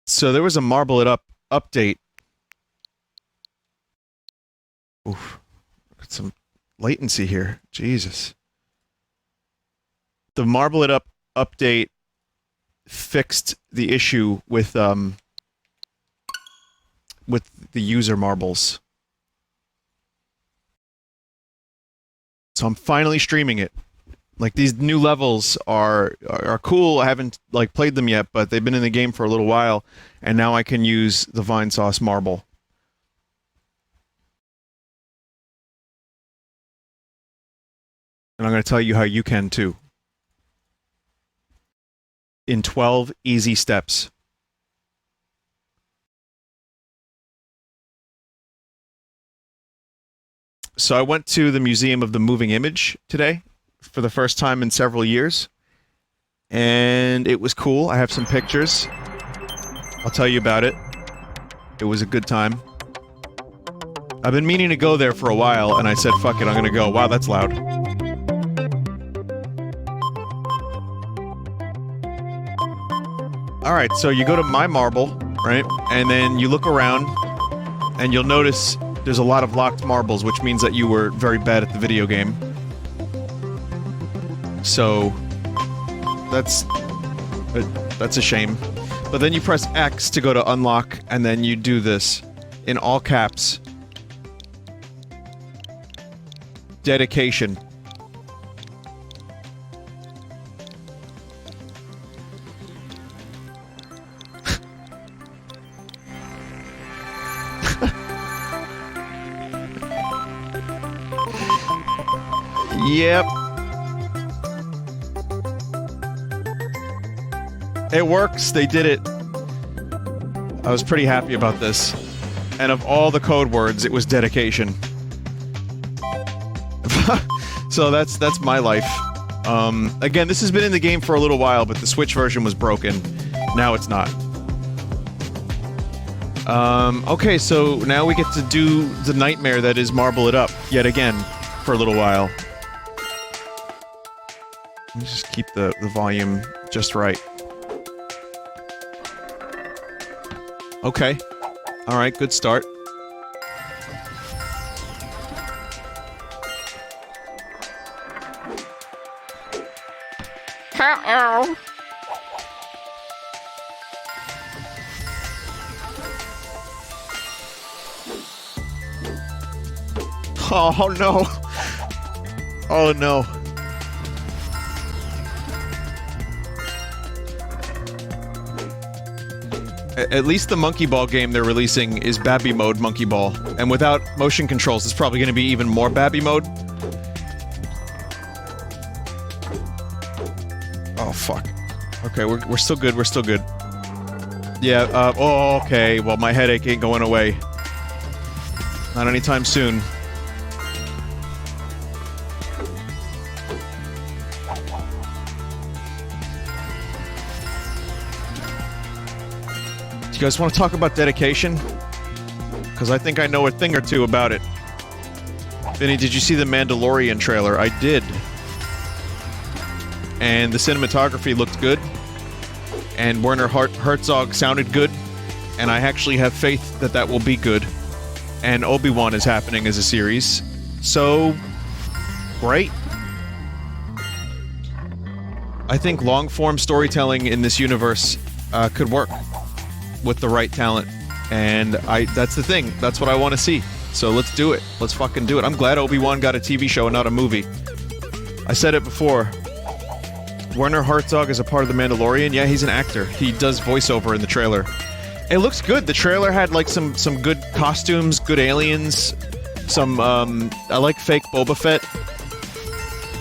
So there was a Marble It Up update. Oof. Got some latency here. Jesus. The Marble It Up update fixed the issue with the user marbles. So I'm finally streaming it. Like, these new levels are cool. I haven't like played them yet, but they've been in the game for a little while, and now I can use the Vinesauce marble. And I'm going to tell you how you can too. In 12 easy steps. So I went to the Museum of the Moving Image today for the first time in several years. And it was cool. I have some pictures. I'll tell you about it. It was a good time. I've been meaning to go there for a while, and I said, fuck it, I'm gonna go. Wow, that's loud. Alright, so you go to My Marble, right? And then you look around, and you'll notice there's a lot of locked marbles, which means that you were very bad at the video game. So that's a shame. But then you press X to go to unlock, and then you do this in all caps. Dedication. Yep. It works. They did it. I was pretty happy about this. And of all the code words, it was dedication. So that's my life. Again, this has been in the game for a little while, but the Switch version was broken. Now it's not. Okay, so now we get to do the nightmare that is Marble It Up, yet again, for a little while. Let me just keep the volume just right. Okay. Alright, good start. Uh-oh. Oh no. Oh no. At least the Monkey Ball game they're releasing is Babby Mode Monkey Ball. And without motion controls, it's probably gonna be even more Babby Mode. Oh, fuck. Okay, we're still good, we're still good. Yeah, oh, okay, well, my headache ain't going away. Not anytime soon. You guys want to talk about dedication? Because I think I know a thing or two about it. Vinny, did you see the Mandalorian trailer? I did. And the cinematography looked good. And Werner Herzog sounded good. And I actually have faith that that will be good. And Obi-Wan is happening as a series. So, great. I think long-form storytelling in this universe could work. With the right talent. And that's the thing. That's what I want to see. So let's do it. Let's fucking do it. I'm glad Obi-Wan got a TV show and not a movie. I said it before. Werner Herzog is a part of The Mandalorian. Yeah, he's an actor. He does voiceover in the trailer. It looks good. The trailer had like some good costumes, good aliens, some I like fake Boba Fett.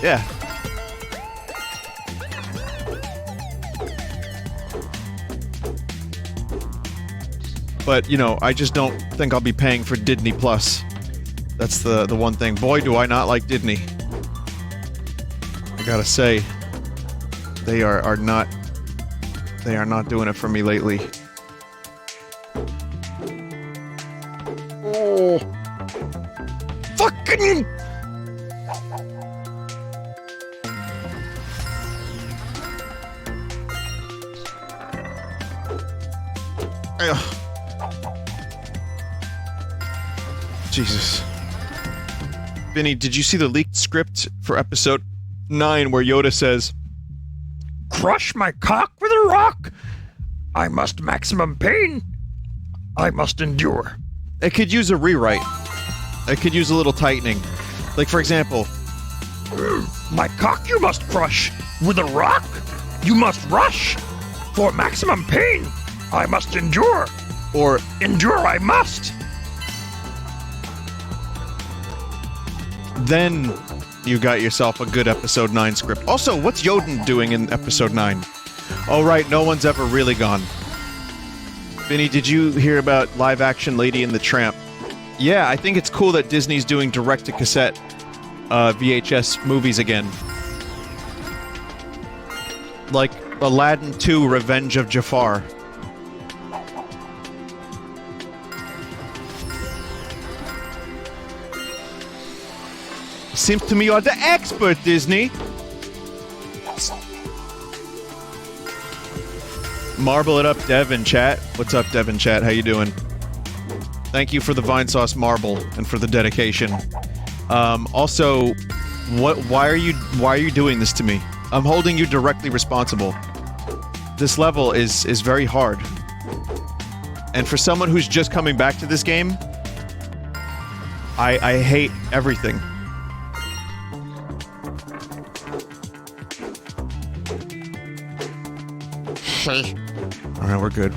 Yeah. But, you know, I just don't think I'll be paying for Disney Plus. That's the one thing. Boy, do I not like Disney. I gotta say, they are not doing it for me lately. Oh. Fucking... Ugh. Jesus. Vinny, did you see the leaked script for episode 9 where Yoda says, "Crush my cock with a rock. I must maximum pain. I must endure." It could use a rewrite. It could use a little tightening. Like, for example, "My cock you must crush with a rock. You must rush. For maximum pain, I must endure. or Endure I must." then you got yourself a good episode 9 script. Also, what's Yoden doing in episode 9? Oh, right, no one's ever really gone. Vinny, did you hear about live-action Lady and the Tramp? Yeah, I think it's cool that Disney's doing direct-to-cassette VHS movies again. Like Aladdin 2 Revenge of Jafar. Seems to me you're the expert, Disney! Marble it up, Devin, chat. What's up, Devin, chat? How you doing? Thank you for the Vinesauce marble and for the dedication. Also, why are you doing this to me? I'm holding you directly responsible. This level is very hard. And for someone who's just coming back to this game, I hate everything. Alright, we're good.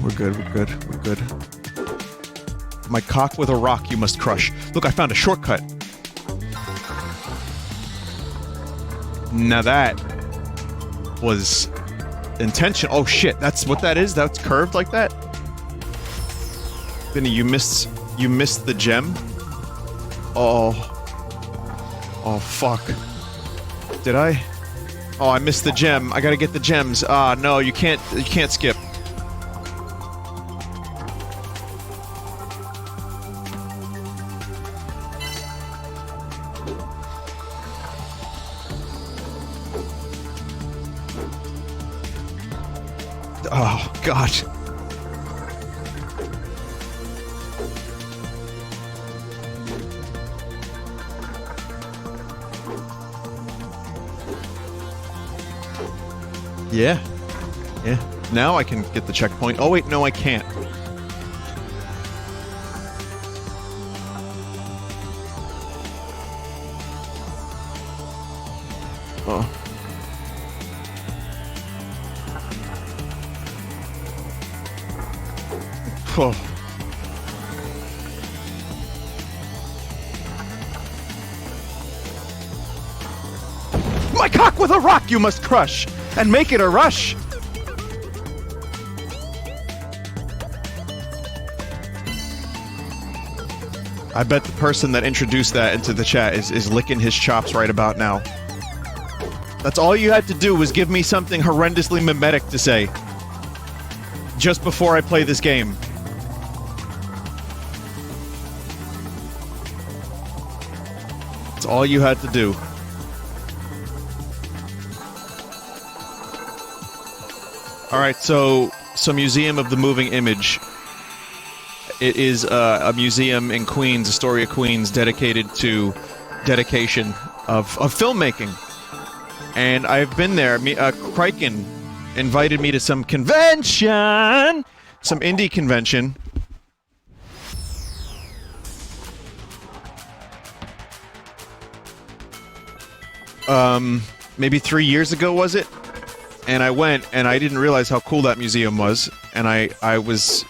My cock with a rock you must crush. Look, I found a shortcut. Now that was intentional. Oh shit, that's what that is? That's curved like that? Vinny, you missed the gem? Oh. Oh fuck. Did I? Oh, I missed the gem. I gotta get the gems. Ah, no, you can't skip. Oh, God. Yeah. Now I can get the checkpoint. Oh wait, no I can't. Oh. Oh. My cock with a rock you must crush, and make it a rush! I bet the person that introduced that into the chat is licking his chops right about now. That's all you had to do was give me something horrendously mimetic to say. Just before I play this game. That's all you had to do. Alright, so Museum of the Moving Image. It is a museum in Queens, Astoria, Queens, dedicated to dedication of filmmaking. And I've been there. Kriken invited me to some convention! Some indie convention. Maybe 3 years ago, was it? And I went, and I didn't realize how cool that museum was. And I was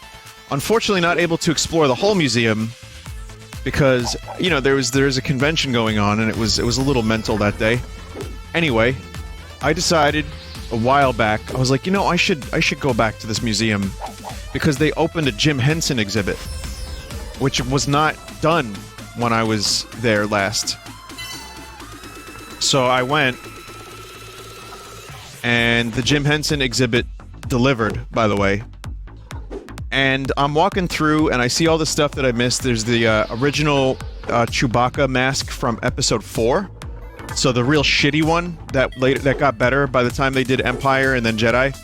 unfortunately not able to explore the whole museum because, you know, there's a convention going on, and it was a little mental that day. Anyway, I decided a while back, I was like, you know, I should go back to this museum because they opened a Jim Henson exhibit, which was not done when I was there last. So I went, and the Jim Henson exhibit delivered, by the way. And I'm walking through, and I see all the stuff that I missed. There's the original Chewbacca mask from Episode 4. So the real shitty one that got better by the time they did Empire and then Jedi.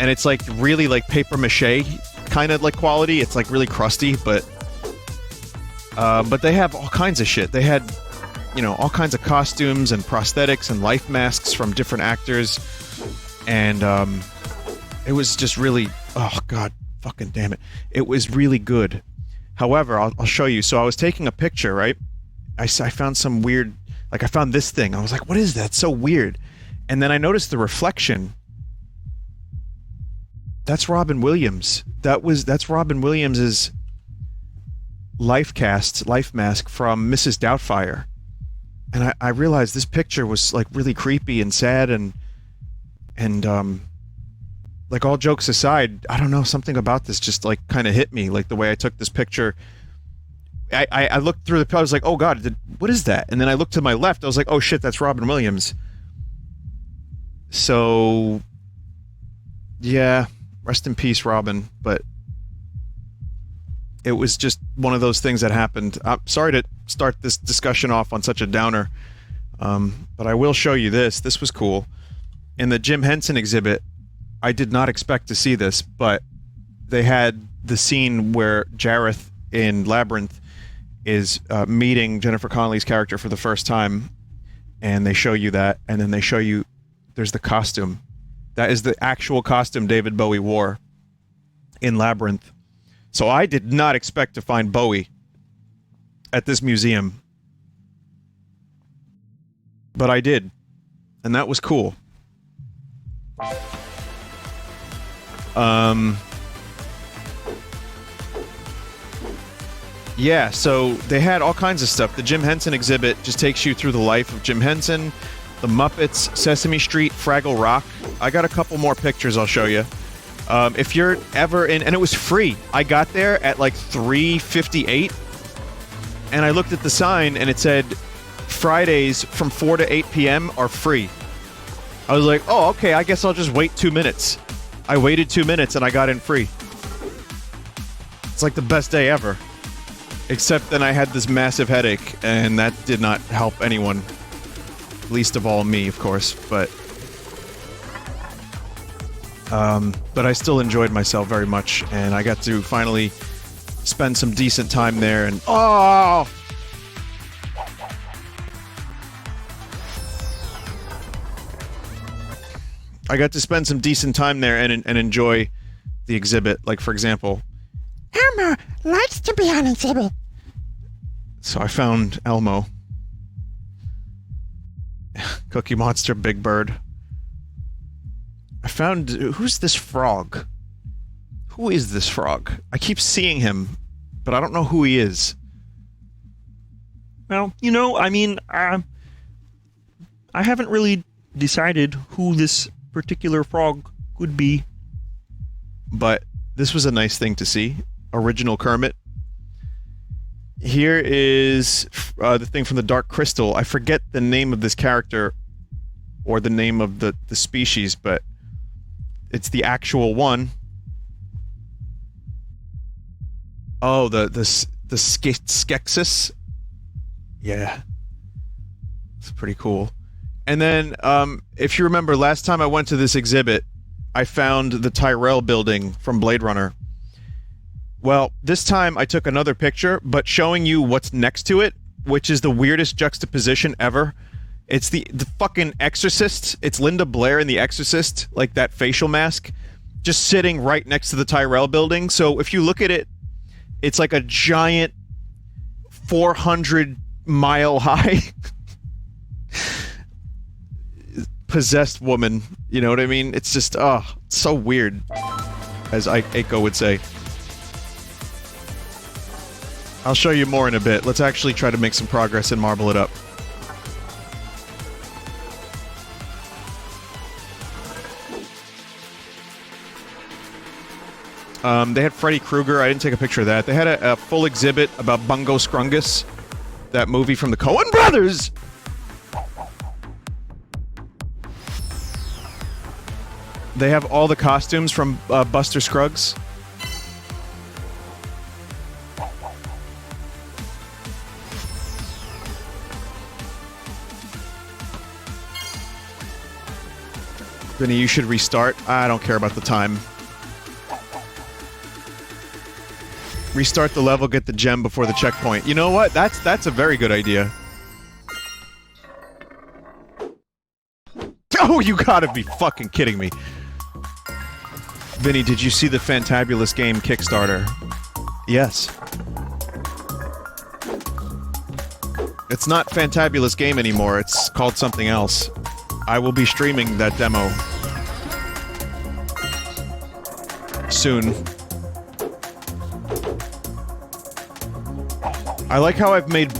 And it's like really like paper mache kind of like quality. It's like really crusty, but they have all kinds of shit. They had, you know, all kinds of costumes and prosthetics and life masks from different actors, and it was just really, oh god, fucking damn it, it was really good. However, I'll show you. So I was taking a picture, right? I found some weird, like I found this thing. I was like, what is that? It's so weird. And then I noticed the reflection. That's Robin Williams. That's Robin Williams's life mask from Mrs. Doubtfire. And I realized this picture was like really creepy and sad and like, all jokes aside, I don't know, something about this just like kind of hit me, like the way I took this picture. I looked through the picture, I was like, oh god, what is that? And then I looked to my left, I was like, oh shit, that's Robin Williams. So yeah, rest in peace, Robin. But it was just one of those things that happened. I'm sorry to start this discussion off on such a downer, but I will show you this. This was cool. In the Jim Henson exhibit, I did not expect to see this, but they had the scene where Jareth in Labyrinth is meeting Jennifer Connelly's character for the first time, and they show you that, and then they show you there's the costume. That is the actual costume David Bowie wore in Labyrinth. So I did not expect to find Bowie at this museum, but I did, and that was cool. Yeah, so they had all kinds of stuff. The Jim Henson exhibit just takes you through the life of Jim Henson, the Muppets, Sesame Street, Fraggle Rock. I got a couple more pictures I'll show you. If you're ever in... And it was free. I got there at like 3:58, and I looked at the sign, and it said, Fridays from 4 to 8 p.m. are free. I was like, oh, okay, I guess I'll just wait 2 minutes. I waited 2 minutes, and I got in free. It's like the best day ever. Except then I had this massive headache, and that did not help anyone. Least of all me, of course, but I still enjoyed myself very much, and I got to finally spend some decent time there, and oh! I got to spend some decent time there and enjoy the exhibit. Like, for example, Elmo likes to be on exhibit. So I found Elmo. Cookie Monster, Big Bird. I found... Who's this frog? Who is this frog? I keep seeing him, but I don't know who he is. Well, you know, I mean, I haven't really decided who this particular frog could be. But this was a nice thing to see. Original Kermit. Here is the thing from the Dark Crystal. I forget the name of this character or the name of the species, but it's the actual one. Oh, the Skeksis. Yeah. It's pretty cool. And then, if you remember, last time I went to this exhibit, I found the Tyrell building from Blade Runner. Well, this time I took another picture, but showing you what's next to it, which is the weirdest juxtaposition ever. It's the fucking Exorcist. It's Linda Blair in The Exorcist, like that facial mask, just sitting right next to the Tyrell building. So if you look at it, it's like a giant 400-mile-high possessed woman. You know what I mean? It's just, so weird, as Aiko would say. I'll show you more in a bit. Let's actually try to make some progress and marble it up. They had Freddy Krueger. I didn't take a picture of that. They had a full exhibit about Bungo Scrungus, that movie from the Coen Brothers! They have all the costumes from Buster Scruggs. Vinny, you should restart. I don't care about the time. Restart the level, get the gem before the checkpoint. You know what? That's a very good idea. Oh, you gotta be fucking kidding me. Vinny, did you see the Fantabulous Game Kickstarter? Yes. It's not Fantabulous Game anymore, it's called something else. I will be streaming that demo. Soon. I like how I've made,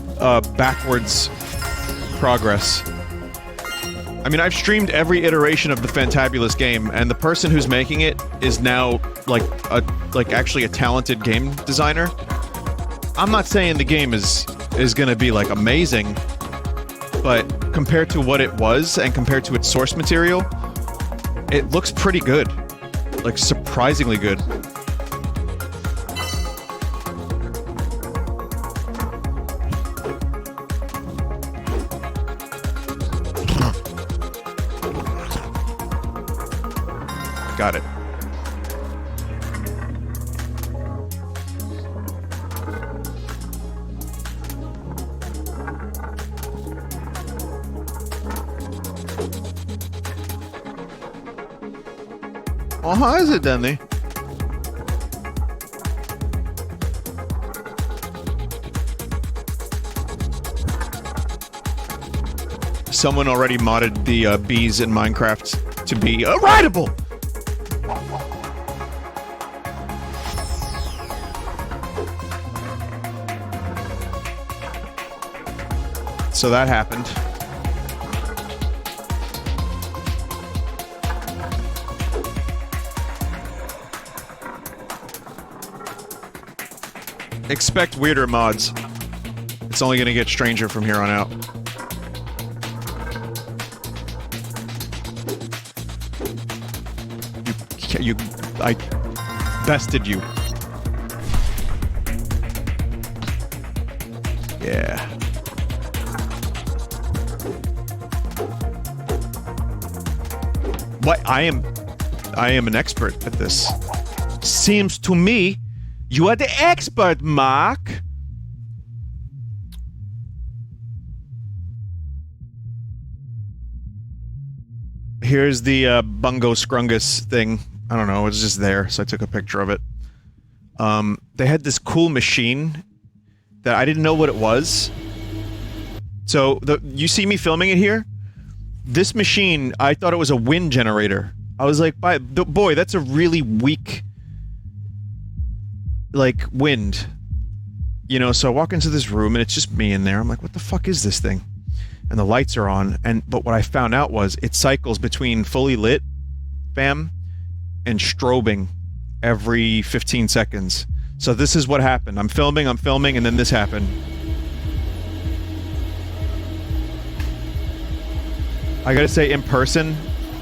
backwards progress. I mean, I've streamed every iteration of the Fantabulous Game, and the person who's making it is now, like, actually a talented game designer. I'm not saying the game is gonna be, like, amazing, but compared to what it was, and compared to its source material, it looks pretty good. Like, surprisingly good. Got it. Oh, how is it, Danny? Someone already modded the bees in Minecraft to be rideable! So that happened. Expect weirder mods. It's only gonna get stranger from here on out. I bested you. Yeah. What? I am an expert at this. Seems to me you are the expert, Mark. Here's the Bungo Scrungus thing. I don't know, it's just there, so I took a picture of it. They had this cool machine that I didn't know what it was. So, you see me filming it here? This machine, I thought it was a wind generator. I was like, boy, that's a really weak, like, wind. You know, so I walk into this room and it's just me in there. I'm like, what the fuck is this thing? And the lights are on, but what I found out was it cycles between fully lit, fam, and strobing every 15 seconds. So this is what happened. I'm filming, and then this happened. I gotta say, in person,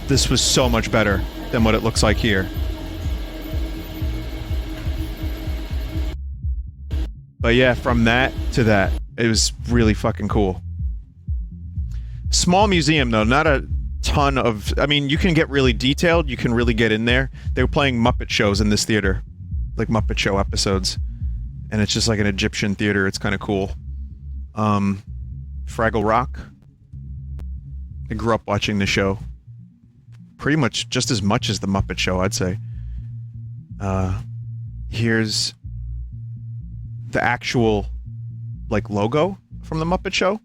this was so much better than what it looks like here. But yeah, from that to that, it was really fucking cool. Small museum, though, not a ton of... I mean, you can get really detailed, you can really get in there. They were playing Muppet shows in this theater. Like Muppet Show episodes. And it's just like an Egyptian theater, it's kind of cool. Fraggle Rock. I grew up watching the show. Pretty much just as much as the Muppet Show, I'd say. Here's the actual, like, logo from the Muppet Show.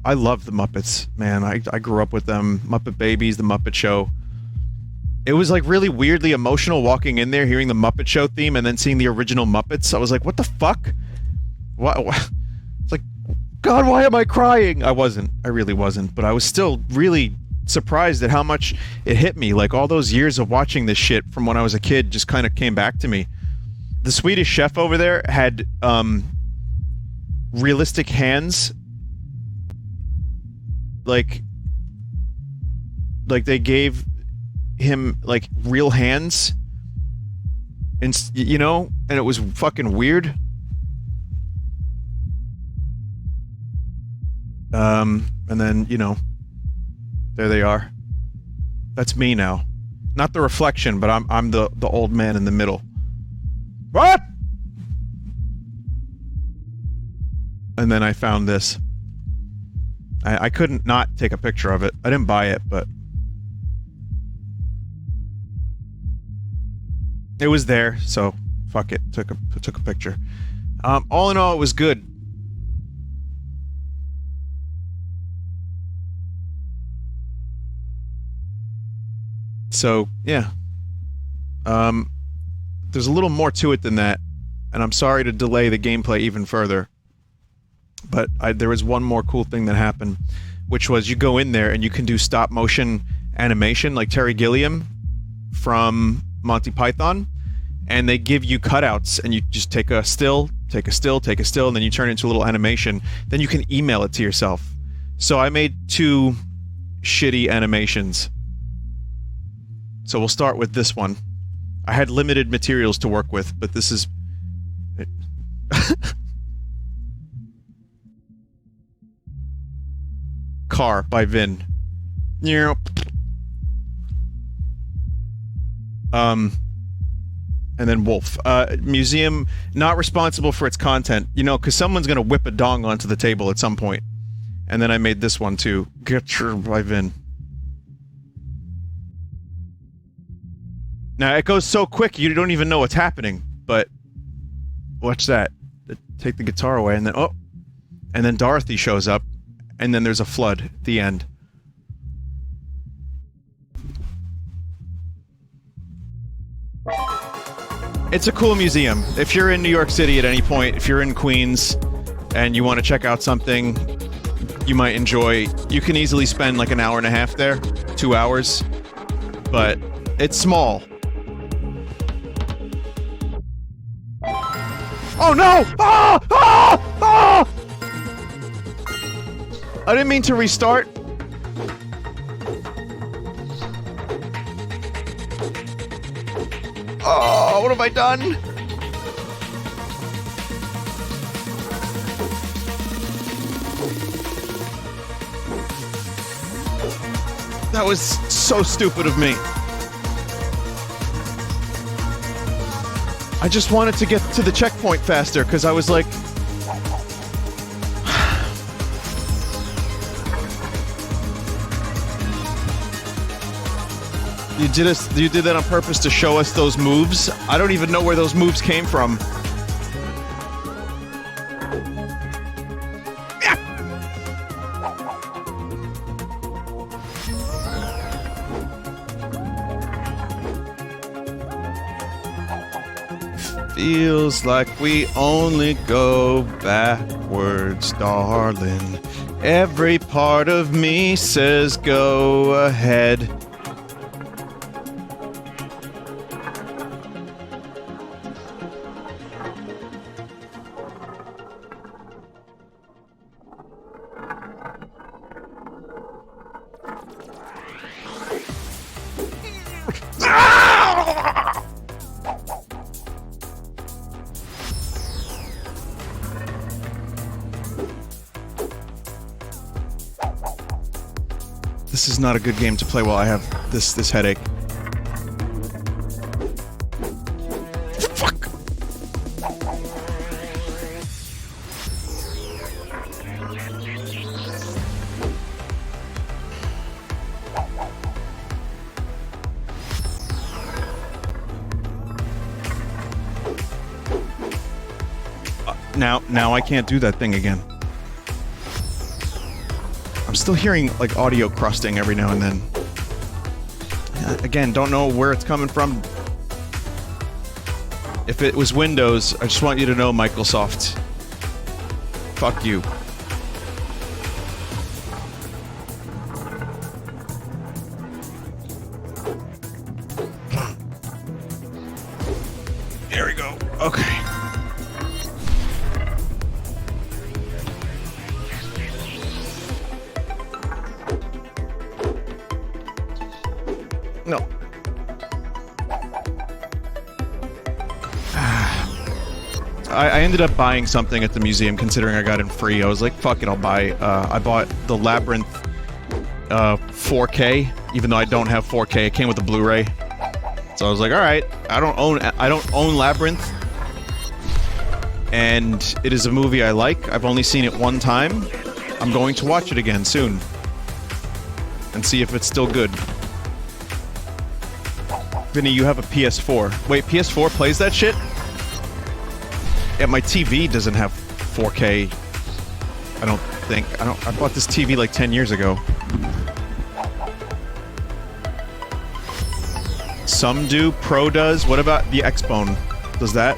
I love the Muppets, man. I grew up with them. Muppet Babies, the Muppet Show. It was, like, really weirdly emotional walking in there, hearing the Muppet Show theme, and then seeing the original Muppets. I was like, what the fuck? What? It's like, God, why am I crying? I wasn't. I really wasn't. But I was still really surprised at how much it hit me. Like, all those years of watching this shit from when I was a kid just kind of came back to me. The Swedish chef over there had, realistic hands. Like they gave him, like, real hands. And, you know? And it was fucking weird. And then, you know, there they are. That's me now. Not the reflection, but I'm the old man in the middle. What? and then I found this. I couldn't not take a picture of it. I didn't buy it, but it was there, so fuck it. Took a picture. All in all, it was good. So, yeah. There's a little more to it than that, and I'm sorry to delay the gameplay even further. But there was one more cool thing that happened, which was you go in there and you can do stop motion animation like Terry Gilliam from Monty Python, and they give you cutouts and you just take a still, take a still, take a still, and then you turn it into a little animation. Then you can email it to yourself. So I made 2 shitty animations. So we'll start with this one. I had limited materials to work with, but this is... Car by Vin. And then Wolf. Museum, not responsible for its content. You know, because someone's gonna whip a dong onto the table at some point. And then I made this one too. Getcher by Vin. Now, it goes so quick, you don't even know what's happening, but... Watch that. Take the guitar away, and then... Oh! And then Dorothy shows up, and then there's a flood at the end. It's a cool museum. If you're in New York City at any point, if you're in Queens, and you want to check out something you might enjoy, you can easily spend like an hour and a half there, 2 hours, but it's small. Oh no! Ah! Ah! Ah! I didn't mean to restart. Oh, what have I done? That was so stupid of me. I just wanted to get to the checkpoint faster, because I was like... You did that on purpose to show us those moves? I don't even know where those moves came from. Feels like we only go backwards, darling. Every part of me says go ahead. This is not a good game to play while I have this headache. Fuck! Now I can't do that thing again. I'm still hearing, like, audio crusting every now and then. Again, don't know where it's coming from. If it was Windows, I just want you to know, Microsoft. Fuck you. There we go. Okay. No. I ended up buying something at the museum, considering I got it free. I was like, fuck it, I'll buy. I bought the Labyrinth 4K, even though I don't have 4K. It came with a Blu-ray. So I was like, all right, I don't own Labyrinth. and it is a movie I like. I've only seen it one time. I'm going to watch it again soon and see if it's still good. Vinny, you have a PS4. Wait, PS4 plays that shit? Yeah, my TV doesn't have 4K. I don't think. I bought this TV like 10 years ago. Some do. Pro does. What about the Xbone? Does that?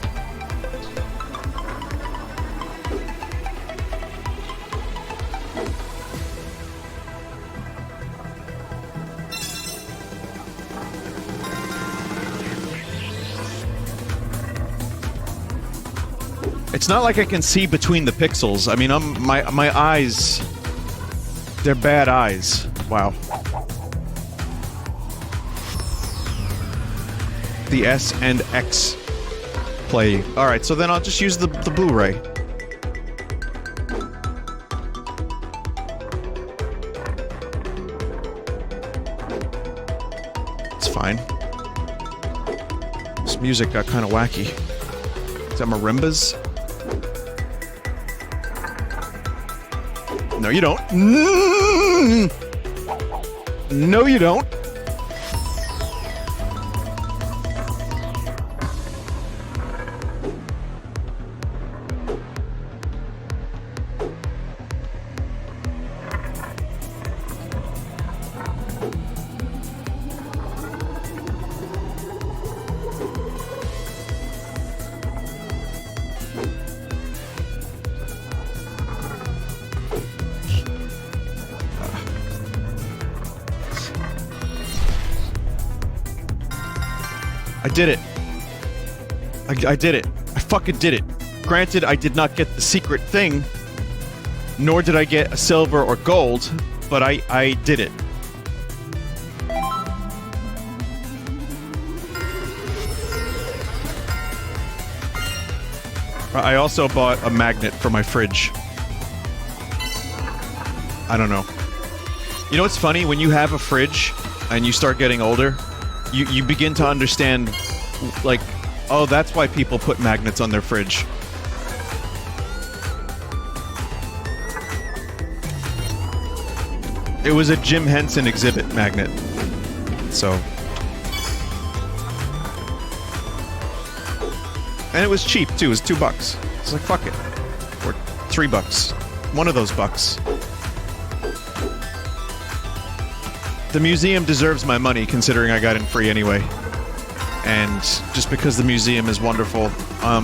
It's not like I can see between the pixels. I mean, my eyes, they're bad eyes. Wow. The S and X play. Alright, so then I'll just use the Blu-ray. It's fine. This music got kind of wacky. Is that marimbas? No, you don't. No, you don't. I did it. I did it. I fucking did it. Granted, I did not get the secret thing, nor did I get a silver or gold, but I did it. I also bought a magnet for my fridge. I don't know. You know what's funny? When you have a fridge and you start getting older, you begin to understand, like, oh, that's why people put magnets on their fridge. It was a Jim Henson exhibit magnet. So. And it was cheap, too. It was $2. It's like, fuck it. Or $3. One of those bucks. The museum deserves my money, considering I got in free anyway. And just because the museum is wonderful.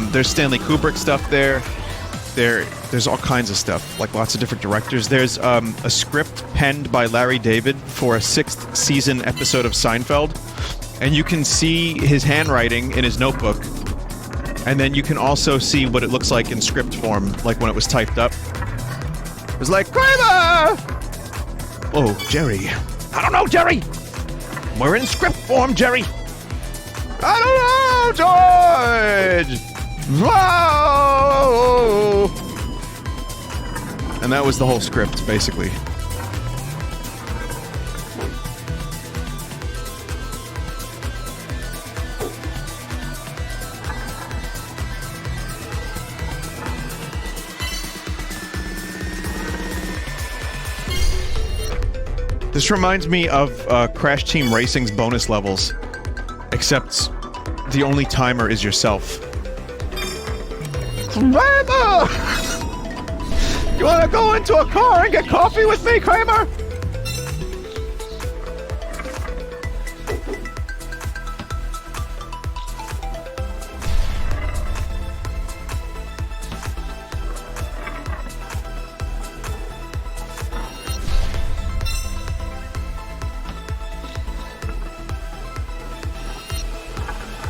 There's Stanley Kubrick stuff there. There's all kinds of stuff, like lots of different directors. There's a script penned by Larry David for a 6th season episode of Seinfeld. And you can see his handwriting in his notebook. And then you can also see what it looks like in script form, like when it was typed up. It was like, Kramer! Oh, Jerry. I don't know, Jerry! We're in script form, Jerry! I don't know, George! Whoa! And that was the whole script, basically. This reminds me of Crash Team Racing's bonus levels, except the only timer is yourself. Kramer! You wanna go into a car and get coffee with me, Kramer?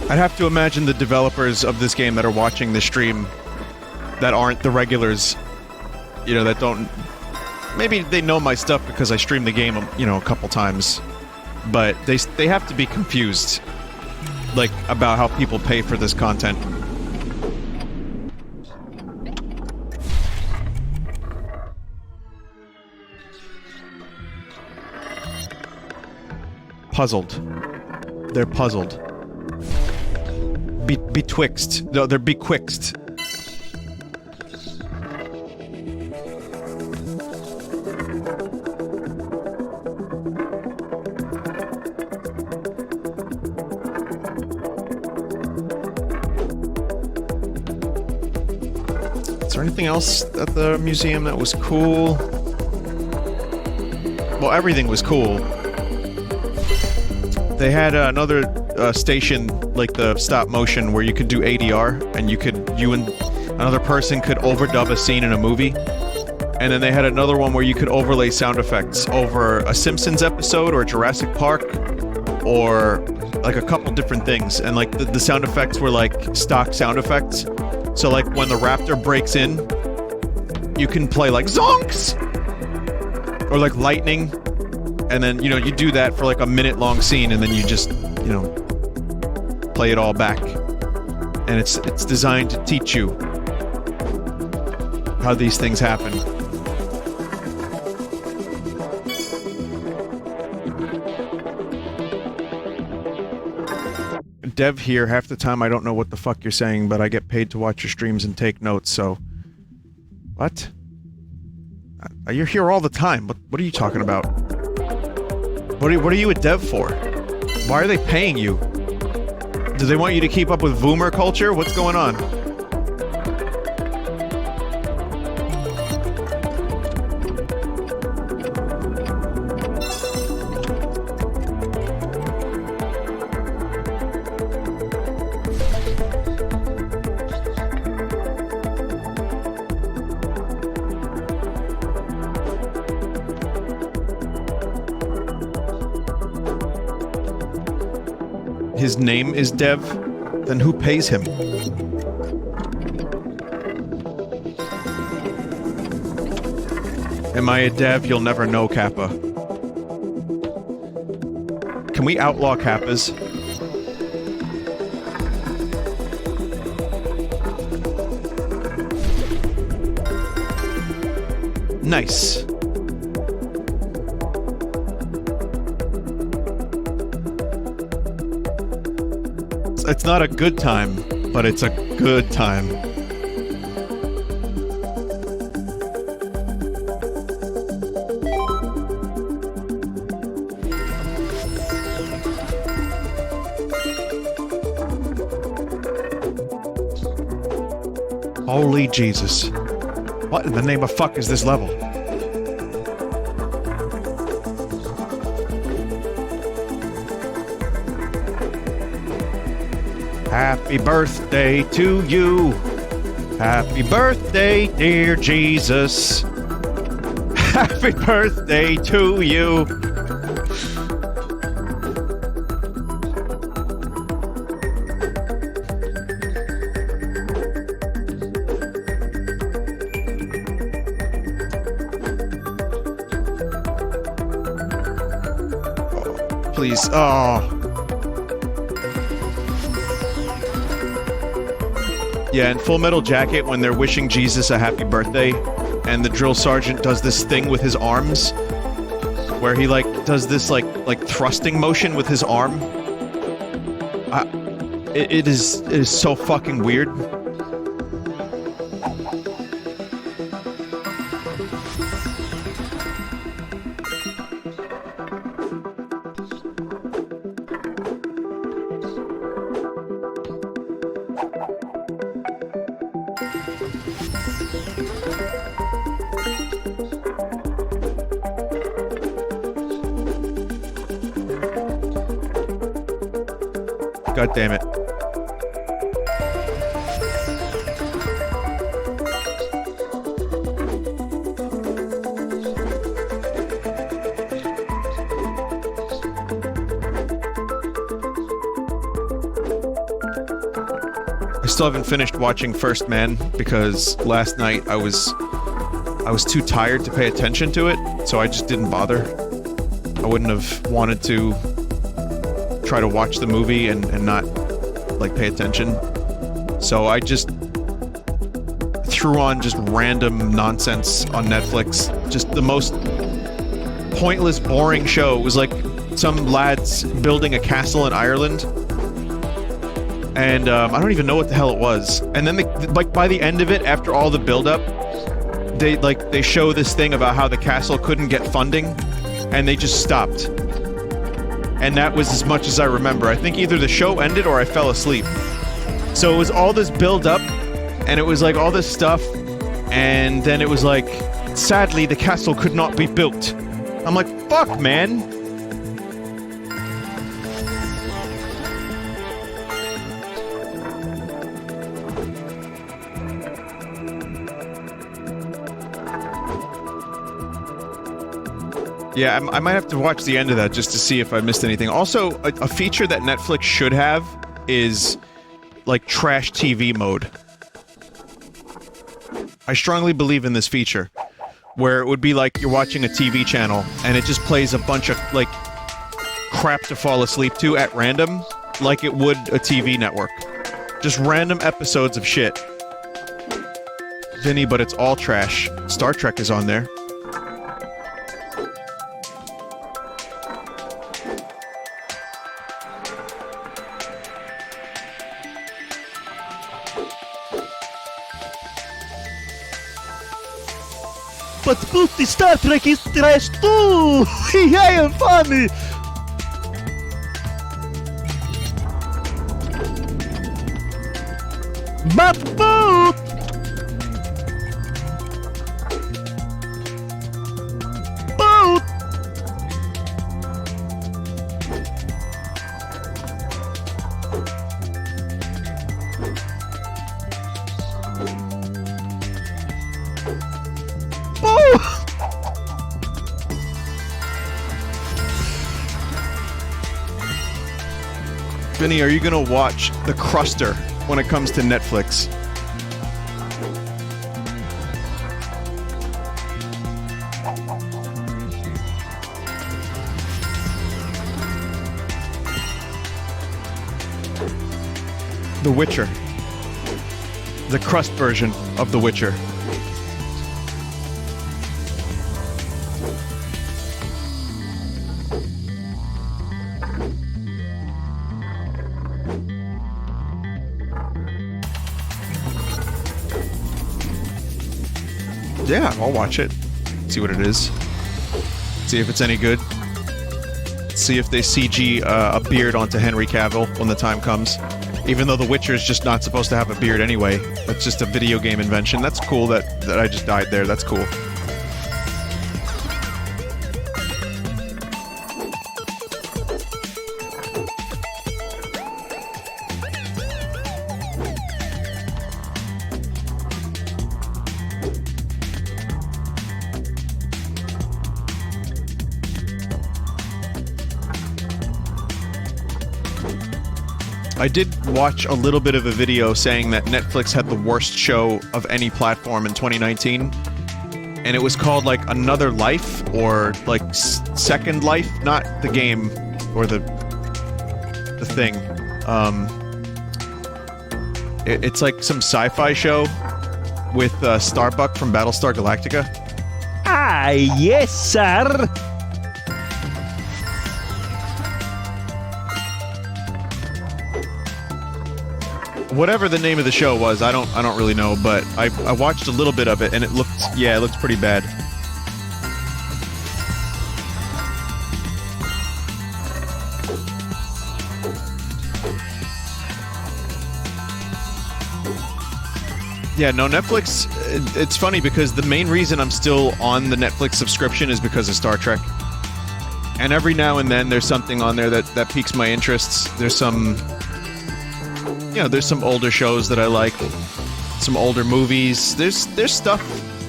I'd have to imagine the developers of this game that are watching this stream that aren't the regulars, you know, that don't... Maybe they know my stuff because I stream the game, you know, a couple times. But they have to be confused, like, about how people pay for this content. Puzzled. They're puzzled. Betwixt. No, they're betwixt. there anything else at the museum that was cool? Well, everything was cool. They had another station, like the stop motion, where you could do ADR, and you and another person could overdub a scene in a movie. And then they had another one where you could overlay sound effects over a Simpsons episode or Jurassic Park or like a couple different things. And like the sound effects were like stock sound effects. So like when the raptor breaks in, you can play like zonks or like lightning. And then, you know, you do that for like a minute-long scene, and then you just, you know, play it all back. And it's designed to teach you how these things happen. Dev here, half the time I don't know what the fuck you're saying, but I get paid to watch your streams and take notes, so... What? You're here all the time. What are you talking about? What are you a dev for? Why are they paying you? Do they want you to keep up with Voomer culture? What's going on? His name is Dev? Then who pays him? Am I a dev? You'll never know, Kappa. Can we outlaw Kappas? Nice. It's not a good time, but it's a good time. Holy Jesus. What in the name of fuck is this level? Happy birthday to you. Happy birthday, dear Jesus. Happy birthday to you. Oh, please. Oh. Yeah, in Full Metal Jacket, when they're wishing Jesus a happy birthday, and the drill sergeant does this thing with his arms, where he, like, does this, like thrusting motion with his arm. It is so fucking weird. God damn it. I still haven't finished watching First Man because last night I was too tired to pay attention to it, so I just didn't bother. I wouldn't have wanted to try to watch the movie and not, like, pay attention. So I just threw on just random nonsense on Netflix. Just the most pointless, boring show. It was like some lads building a castle in Ireland. And I don't even know what the hell it was. And then, like, by the end of it, after all the build-up, they show this thing about how the castle couldn't get funding, and they just stopped. And that was as much as I remember. I think either the show ended or I fell asleep. So it was all this build-up, and it was like all this stuff And then it was like, sadly, the castle could not be built. I'm like, fuck, man. Yeah, I might have to watch the end of that just to see if I missed anything. Also, a feature that Netflix should have is, like, trash TV mode. I strongly believe in this feature, where it would be like you're watching a TV channel, and it just plays a bunch of, like, crap to fall asleep to at random, like it would a TV network. Just random episodes of shit. Vinny, but it's all trash. Star Trek is on there. But Booty Star Trek is trash too! I am funny! But Boot! Boot! Vinny, are you gonna watch The Cruster when it comes to Netflix? The Witcher. The crust version of The Witcher. Yeah, I'll watch it. See what it is. See if it's any good. See if they CG a beard onto Henry Cavill when the time comes. Even though The Witcher is just not supposed to have a beard anyway. That's just a video game invention. That's cool that I just died there. That's cool. I did watch a little bit of a video saying that Netflix had the worst show of any platform in 2019, and it was called, like, Another Life, or, like, Second Life, not the game, or the thing. It's like some sci-fi show with Starbuck from Battlestar Galactica. Ah, yes, sir! Whatever the name of the show was, I don't really know, but I watched a little bit of it, and it looked pretty bad. Yeah, no, Netflix, it's funny because the main reason I'm still on the Netflix subscription is because of Star Trek. And every now and then there's something on there that piques my interests. There's some... You know, there's some older shows that I like, some older movies. There's stuff.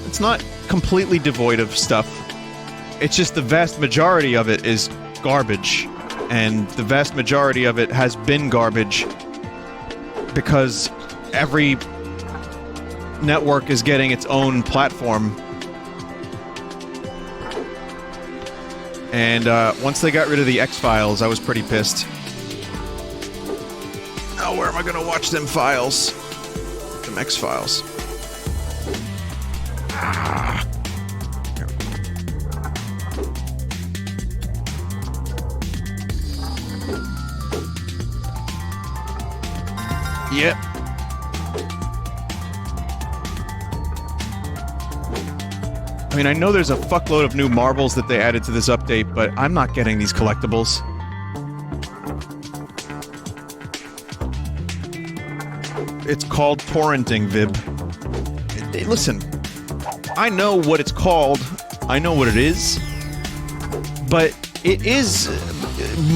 It's not completely devoid of stuff. It's just the vast majority of it is garbage. And the vast majority of it has been garbage because every network is getting its own platform. And once they got rid of the X-Files, I was pretty pissed. Oh, where am I gonna watch them files? Them X-Files. Ah. Yep. I mean, I know there's a fuckload of new marbles that they added to this update, but I'm not getting these collectibles. It's called torrenting, Vib. Listen, I know what it's called. I know what it is. But it is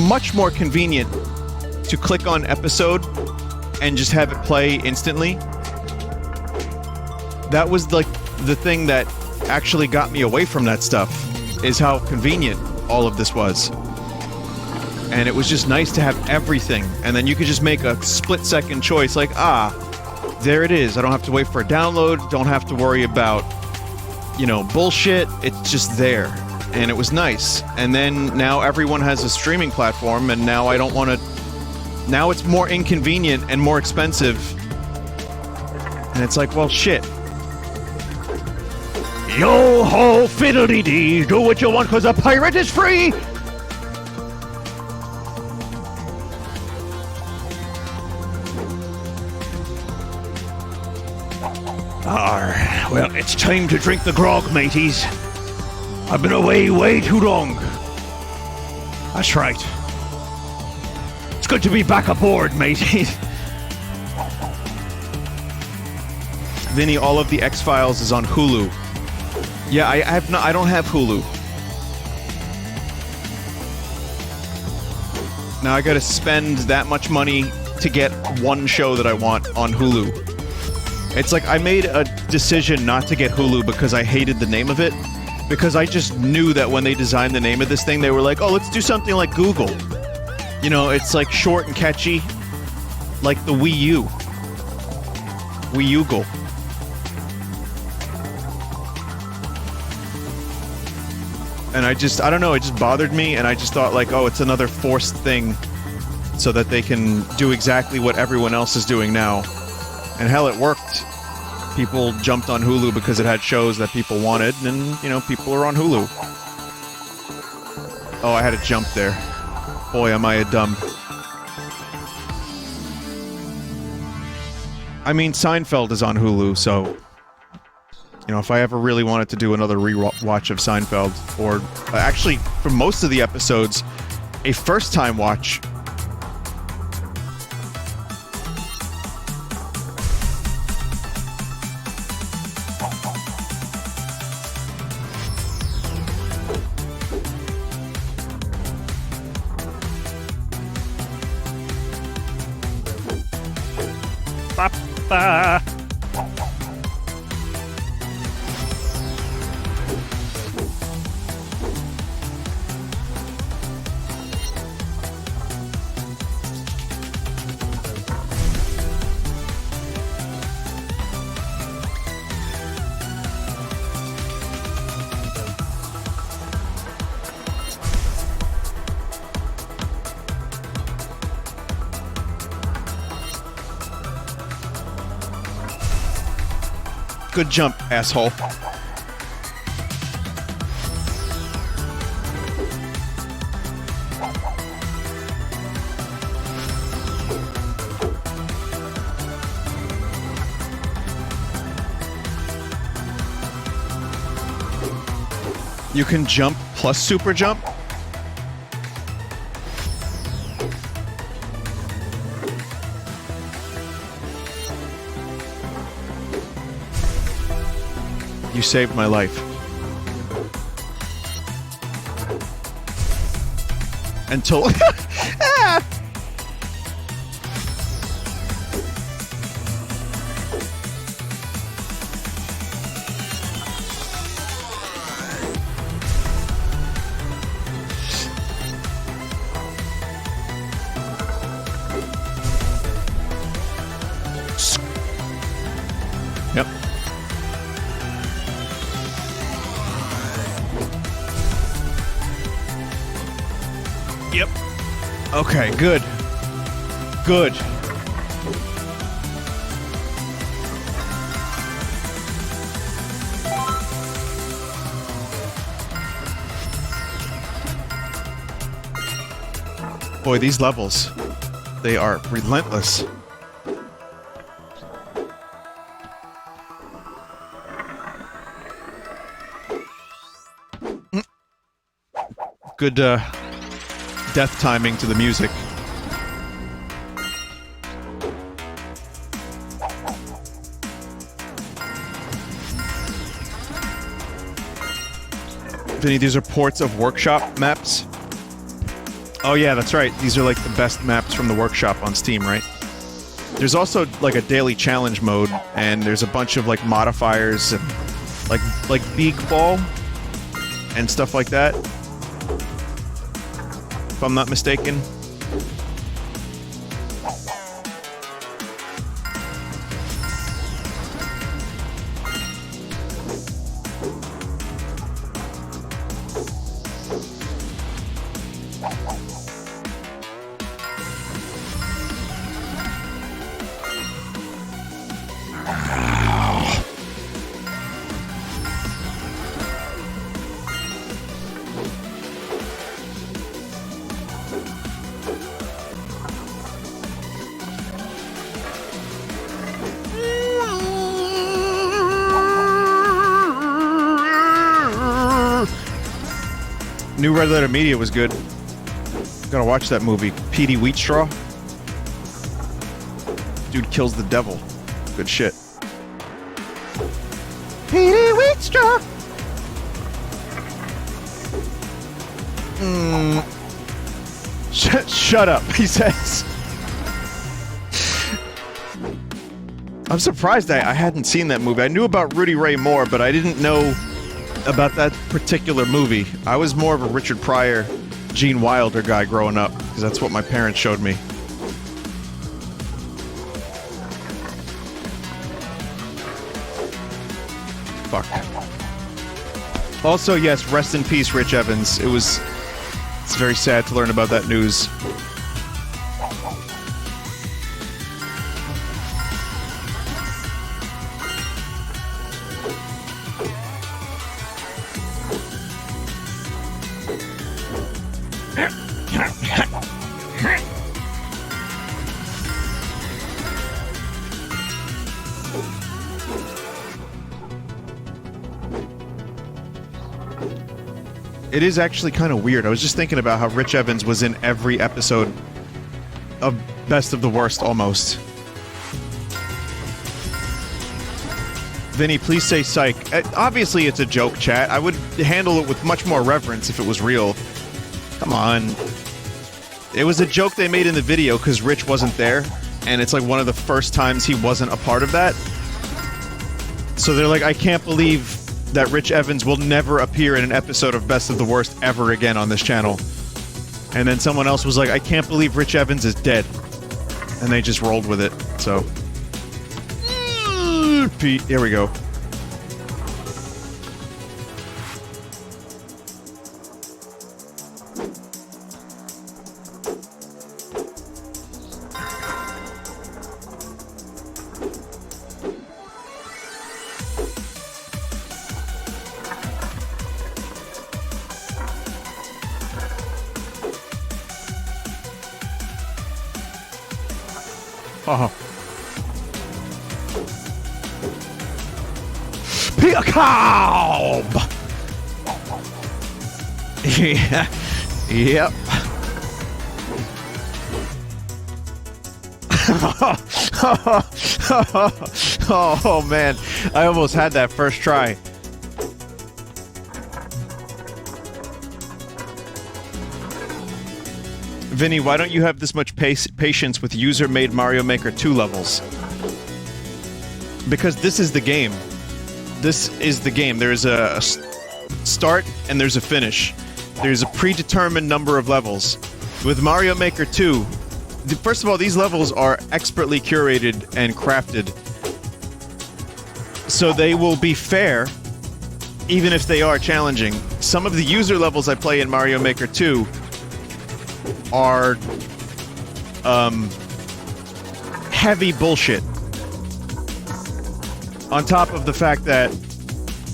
much more convenient to click on episode and just have it play instantly. That was like the thing that actually got me away from that stuff, is how convenient all of this was. And it was just nice to have everything, and then you could just make a split-second choice, like, there it is. I don't have to wait for a download, don't have to worry about, you know, bullshit. It's just there. And it was nice. And then now everyone has a streaming platform, and now I don't want to... Now it's more inconvenient and more expensive. And it's like, well, shit. Yo ho, fiddly-dee, do what you want cause a pirate is free! Well, it's time to drink the grog, mateys. I've been away way too long. That's right. It's good to be back aboard, mateys. Vinny, all of the X-Files is on Hulu. Yeah, I don't have Hulu. Now I gotta spend that much money to get one show that I want on Hulu. It's like I made a decision not to get Hulu because I hated the name of it. Because I just knew that when they designed the name of this thing, they were like, oh, let's do something like Google. You know, it's like short and catchy. Like the Wii U. Wii U-gle. And I don't know, it just bothered me, and I just thought like, oh, it's another forced thing so that they can do exactly what everyone else is doing now. And hell, it worked. People jumped on Hulu because it had shows that people wanted, and, you know, people are on Hulu. Oh, I had to jump there. Boy, am I a dumb... I mean, Seinfeld is on Hulu, so... You know, if I ever really wanted to do another rewatch of Seinfeld, or actually, for most of the episodes, a first-time watch... Papa. Good jump, asshole. You can jump plus super jump? You saved my life. Until... ah! Yep. Yep. Okay, good. Good. Boy, these levels, they are relentless. Good, death timing to the music. Vinny, these are ports of workshop maps. Oh yeah, that's right. These are like the best maps from the workshop on Steam, right? There's also like a daily challenge mode, and there's a bunch of like modifiers, and like Beak Ball and stuff like that. If I'm not mistaken. New Red Letter Media was good. Gotta watch that movie. Petey Wheatstraw. Dude kills the devil. Good shit. Petey Wheatstraw. Shut up, he says. I'm surprised I hadn't seen that movie. I knew about Rudy Ray Moore, but I didn't know about that particular movie. I was more of a Richard Pryor, Gene Wilder guy growing up, because that's what my parents showed me. Fuck. Also, yes, rest in peace, Rich Evans. It's very sad to learn about that news. It is actually kind of weird. I was just thinking about how Rich Evans was in every episode of Best of the Worst, almost. Vinny, please say psych. Obviously, it's a joke, chat. I would handle it with much more reverence if it was real. Come on. It was a joke they made in the video because Rich wasn't there, and it's like one of the first times he wasn't a part of that. So they're like, I can't believe that Rich Evans will never appear in an episode of Best of the Worst ever again on this channel. And then someone else was like, I can't believe Rich Evans is dead. And they just rolled with it, so. Pete, here we go. Peter Cobb! Yeah. Yep. Oh man, I almost had that first try. Vinny, why don't you have this much patience with user-made Mario Maker 2 levels? Because this is the game. This is the game. There's a start and there's a finish. There's a predetermined number of levels. With Mario Maker 2, first of all, these levels are expertly curated and crafted. So they will be fair, even if they are challenging. Some of the user levels I play in Mario Maker 2 are heavy bullshit. On top of the fact that,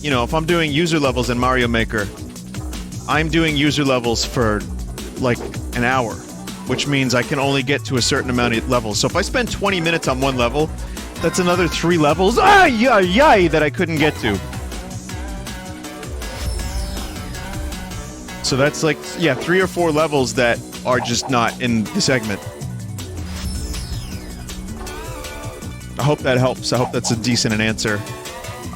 you know, if I'm doing user levels in Mario Maker, I'm doing user levels for like an hour, which means I can only get to a certain amount of levels. So if I spend 20 minutes on one level, that's another 3 levels that I couldn't get to. So that's like, yeah, 3 or 4 levels that are just not in the segment. I hope that helps. I hope that's a decent answer.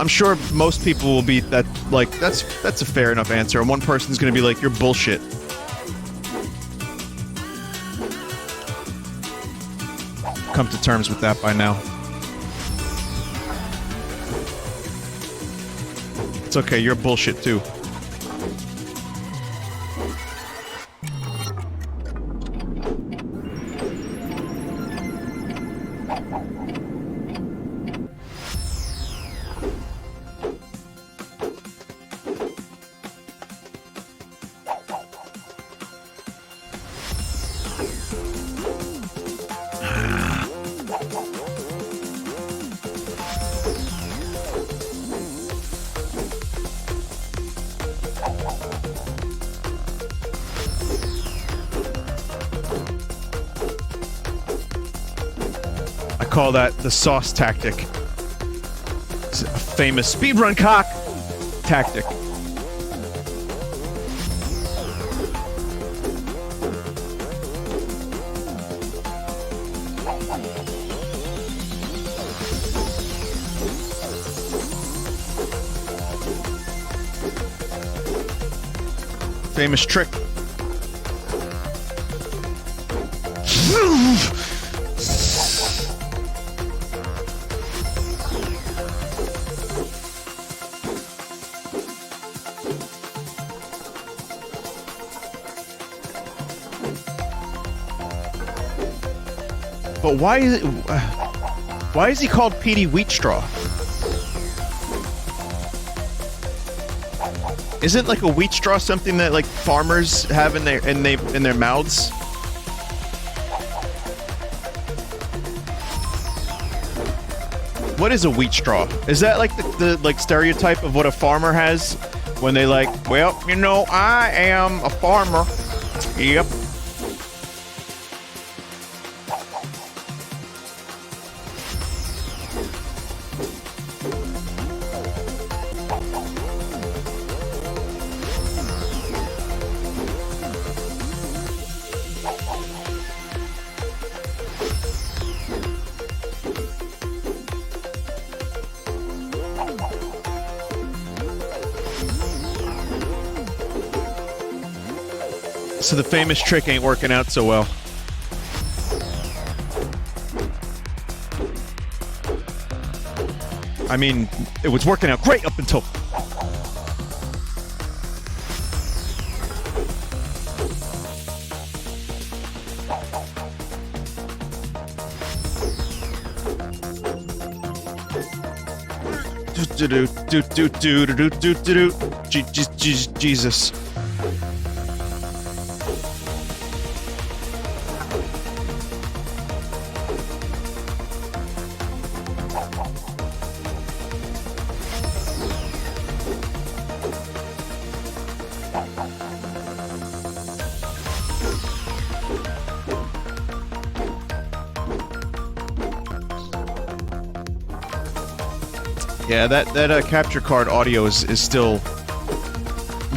I'm sure most people will be that, like, that's a fair enough answer, and one person's gonna be like, you're bullshit. Come to terms with that by now. It's okay, you're bullshit too. Call that the sauce tactic. It's a famous speedrun cock tactic. Famous trick. But why is it? Why is he called Petey Wheatstraw? Isn't like a wheat straw something that like farmers have in their mouths? What is a wheat straw? Is that like the like stereotype of what a farmer has when they like, well, you know, I am a farmer. Yep. So the famous trick ain't working out so well. I mean, it was working out great up until... Jesus. Yeah, that capture card audio is still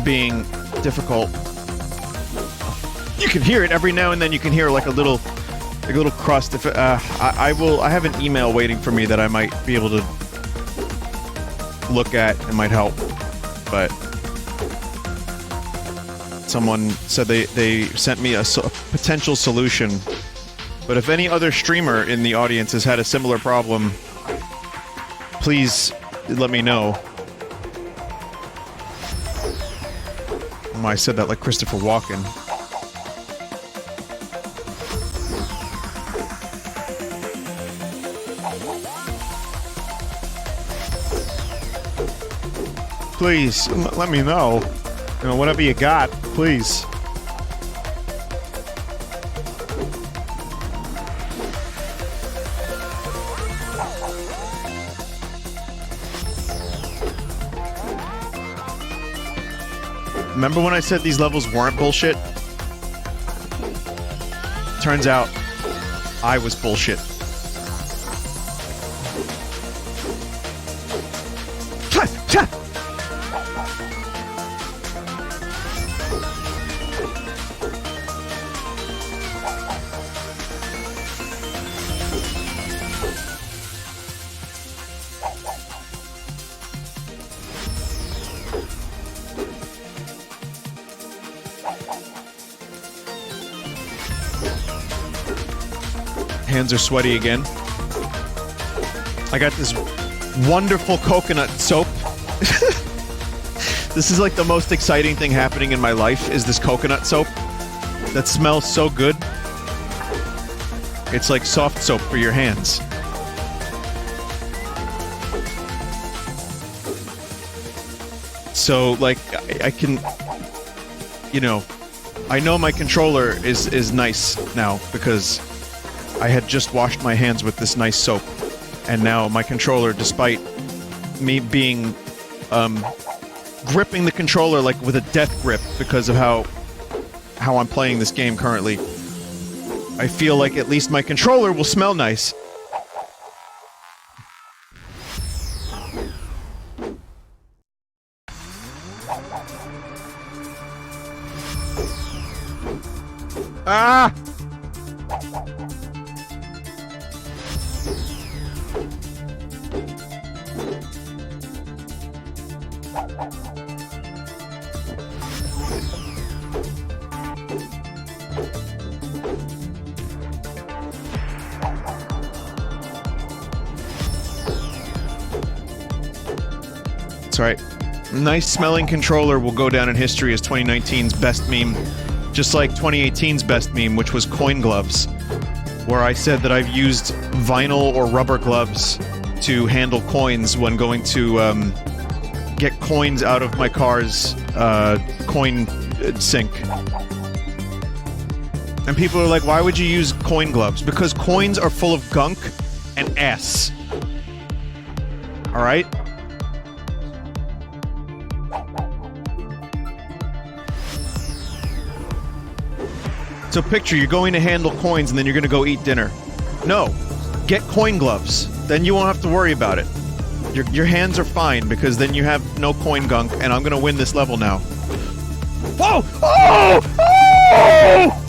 being difficult. You can hear it every now and then. You can hear like a little crust. If I have an email waiting for me that I might be able to look at. It might help, but someone said they sent me a potential solution. But if any other streamer in the audience has had a similar problem, please let me know. I said that like Christopher Walken. Please, let me know. You know, whatever you got, please. Remember when I said these levels weren't bullshit? Turns out, I was bullshit. Hands are sweaty again. I got this wonderful coconut soap. This is like the most exciting thing happening in my life, is this coconut soap that smells so good. It's like soft soap for your hands. So, like, I can, you know, I know my controller is nice now because I had just washed my hands with this nice soap, and now my controller, despite me being, gripping the controller like with a death grip because of how I'm playing this game currently, I feel like at least my controller will smell nice. Ah! That's right. Nice smelling controller will go down in history as 2019's best meme. Just like 2018's best meme, which was coin gloves, where I said that I've used vinyl or rubber gloves to handle coins when going to get coins out of my car's coin sink. And people are like, why would you use coin gloves? Because coins are full of gunk and S. Alright? So picture, you're going to handle coins and then you're going to go eat dinner. No. Get coin gloves. Then you won't have to worry about it. Your hands are fine because then you have no coin gunk, and I'm going to win this level now. Whoa! Oh! Oh!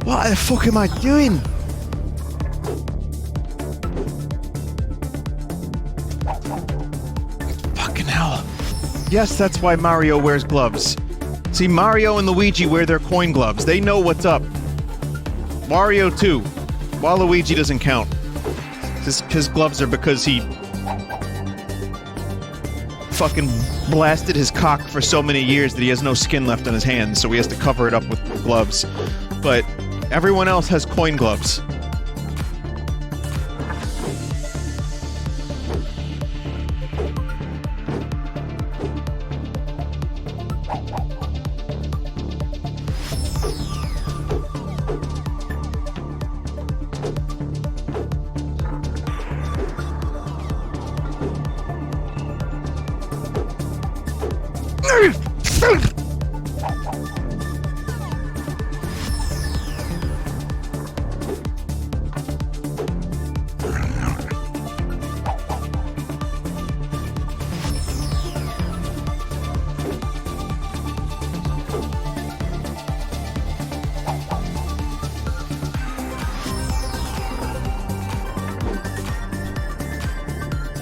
What the fuck am I doing? Fucking hell. Yes, that's why Mario wears gloves. See, Mario and Luigi wear their coin gloves. They know what's up. Wario too. Waluigi doesn't count. His gloves are because he fucking blasted his cock for so many years that he has no skin left on his hands, so he has to cover it up with gloves. But everyone else has coin gloves.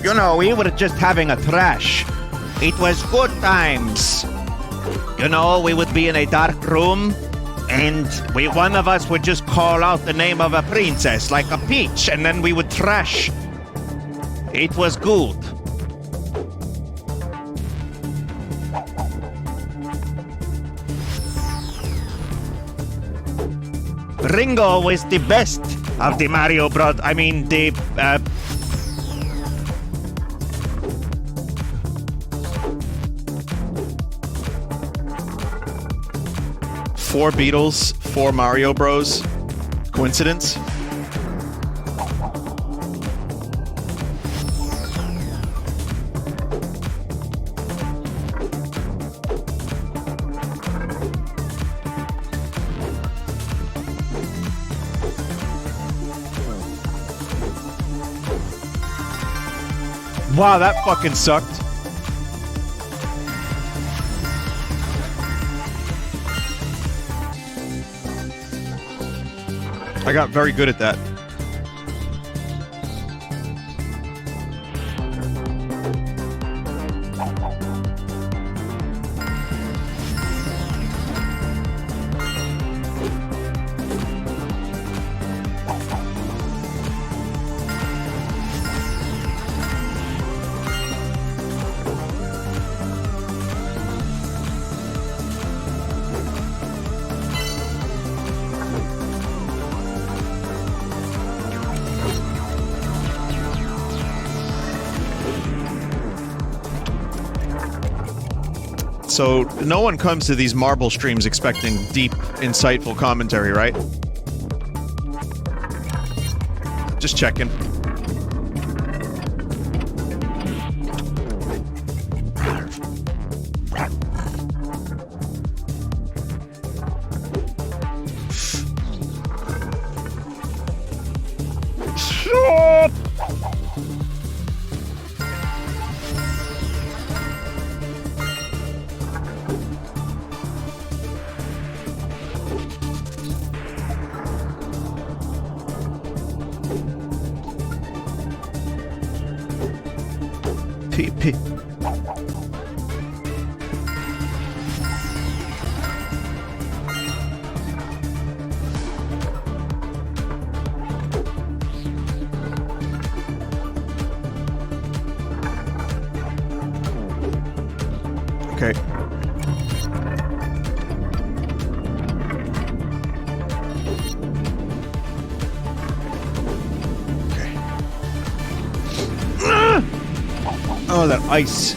You know, we were just having a trash. It was good times. You know, we would be in a dark room, and one of us would just call out the name of a princess, like a peach, and then we would trash. It was good. Ringo was the best of the Mario Bros. I mean, the, Four Beatles, four Mario Bros. Coincidence? Wow, that fucking sucked. I got very good at that. So, no one comes to these marble streams expecting deep, insightful commentary, right? Just checking. PP. Okay. Oh, that ice.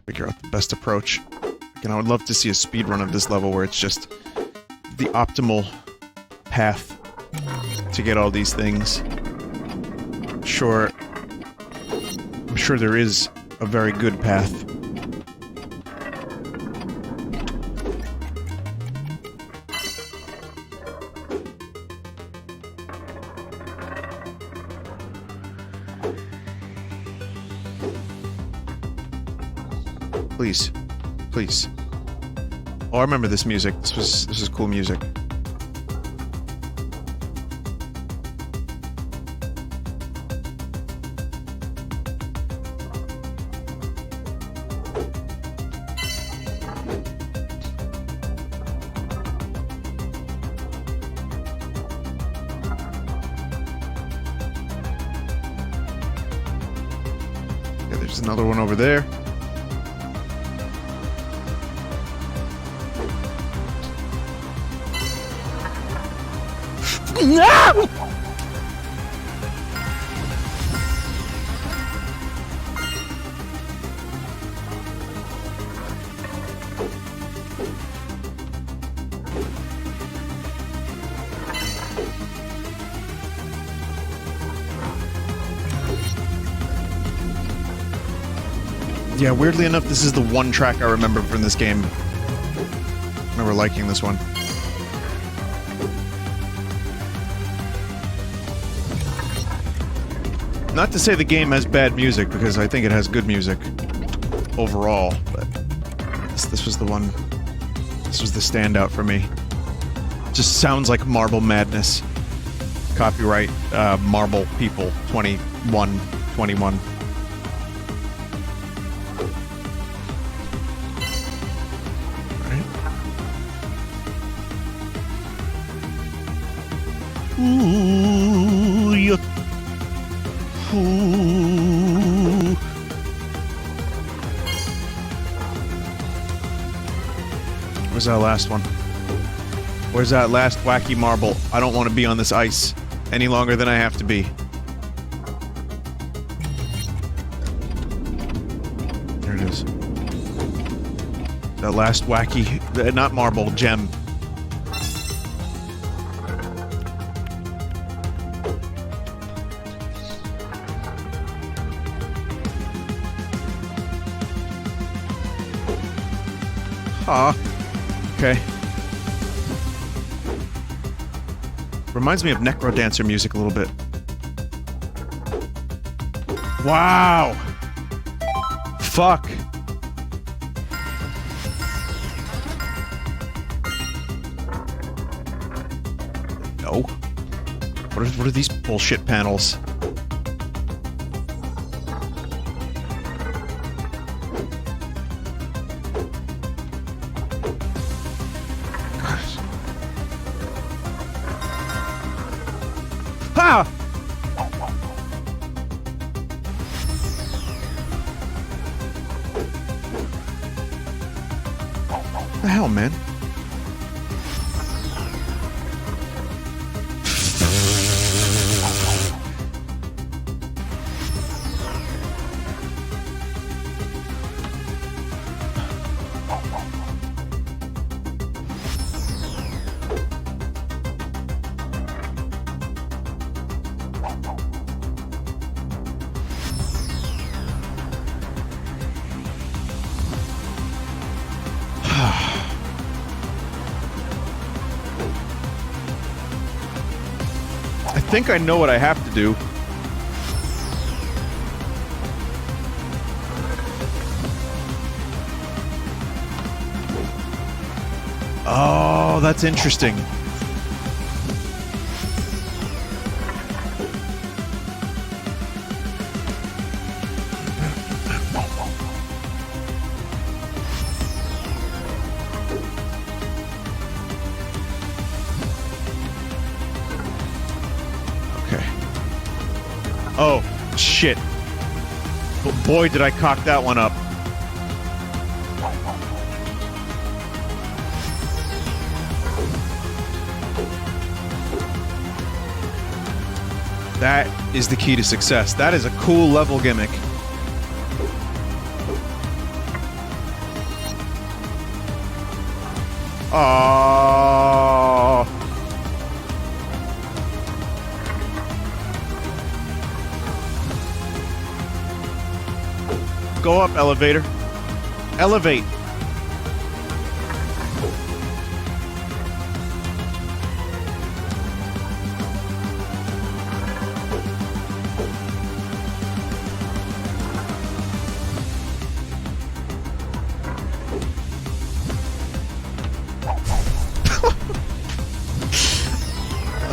Figure out the best approach. Again, I would love to see a speedrun of this level where it's just the optimal path to get all these things. Sure. I'm sure there is a very good path. Please. Please. Oh, I remember this music. This is cool music. Yeah, there's another one over there. No! Yeah, weirdly enough, this is the one track I remember from this game. I remember liking this one. Not to say the game has bad music, because I think it has good music overall, but this was the one. This was the standout for me. Just sounds like Marble Madness. Copyright, Marble People 2121. Ooh, yeah. Ooh. Where's that last one? Where's that last wacky marble? I don't want to be on this ice any longer than I have to be. There it is. That last wacky, not marble, gem. Okay. Reminds me of Necrodancer music a little bit. Wow! Fuck. No. What are these bullshit panels? Ah! What the hell, man? I think I know what I have to do. Oh, that's interesting. Oh, shit. But boy, did I cock that one up. That is the key to success. That is a cool level gimmick. Oh. Go up, elevator. Elevate.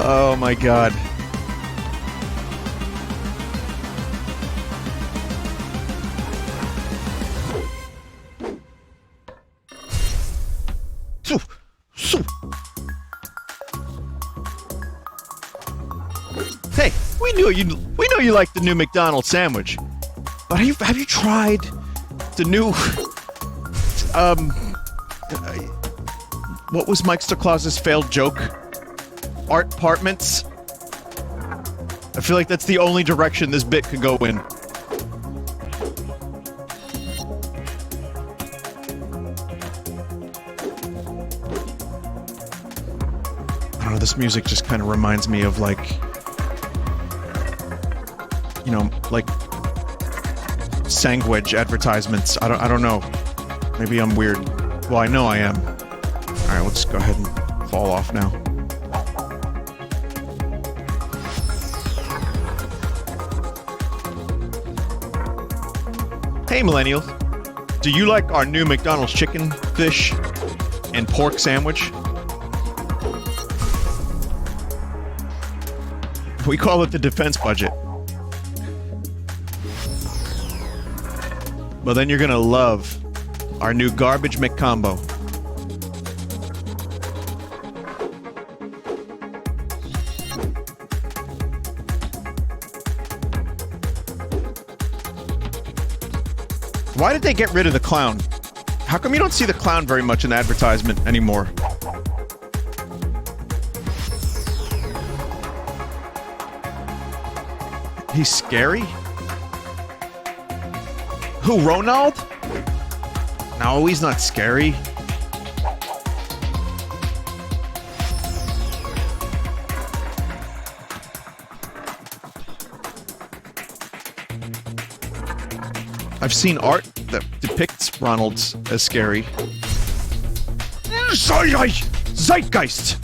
Oh my god. Hey, we know you like the new McDonald's sandwich. But have you tried the new what was Mike Claus's failed joke? Art apartments? I feel like that's the only direction this bit could go in. I don't know, this music just kind of reminds me of like, you know, like sandwich advertisements. I don't know. Maybe I'm weird. Well, I know I am. Alright, let's go ahead and fall off now. Hey millennials, do you like our new McDonald's chicken, fish, and pork sandwich? We call it the defense budget. Well, then you're gonna love our new garbage McCombo. Why did they get rid of the clown? How come you don't see the clown very much in the advertisement anymore? He's scary? Who, Ronald? No, he's not scary. I've seen art that depicts Ronald as scary. Zeitgeist!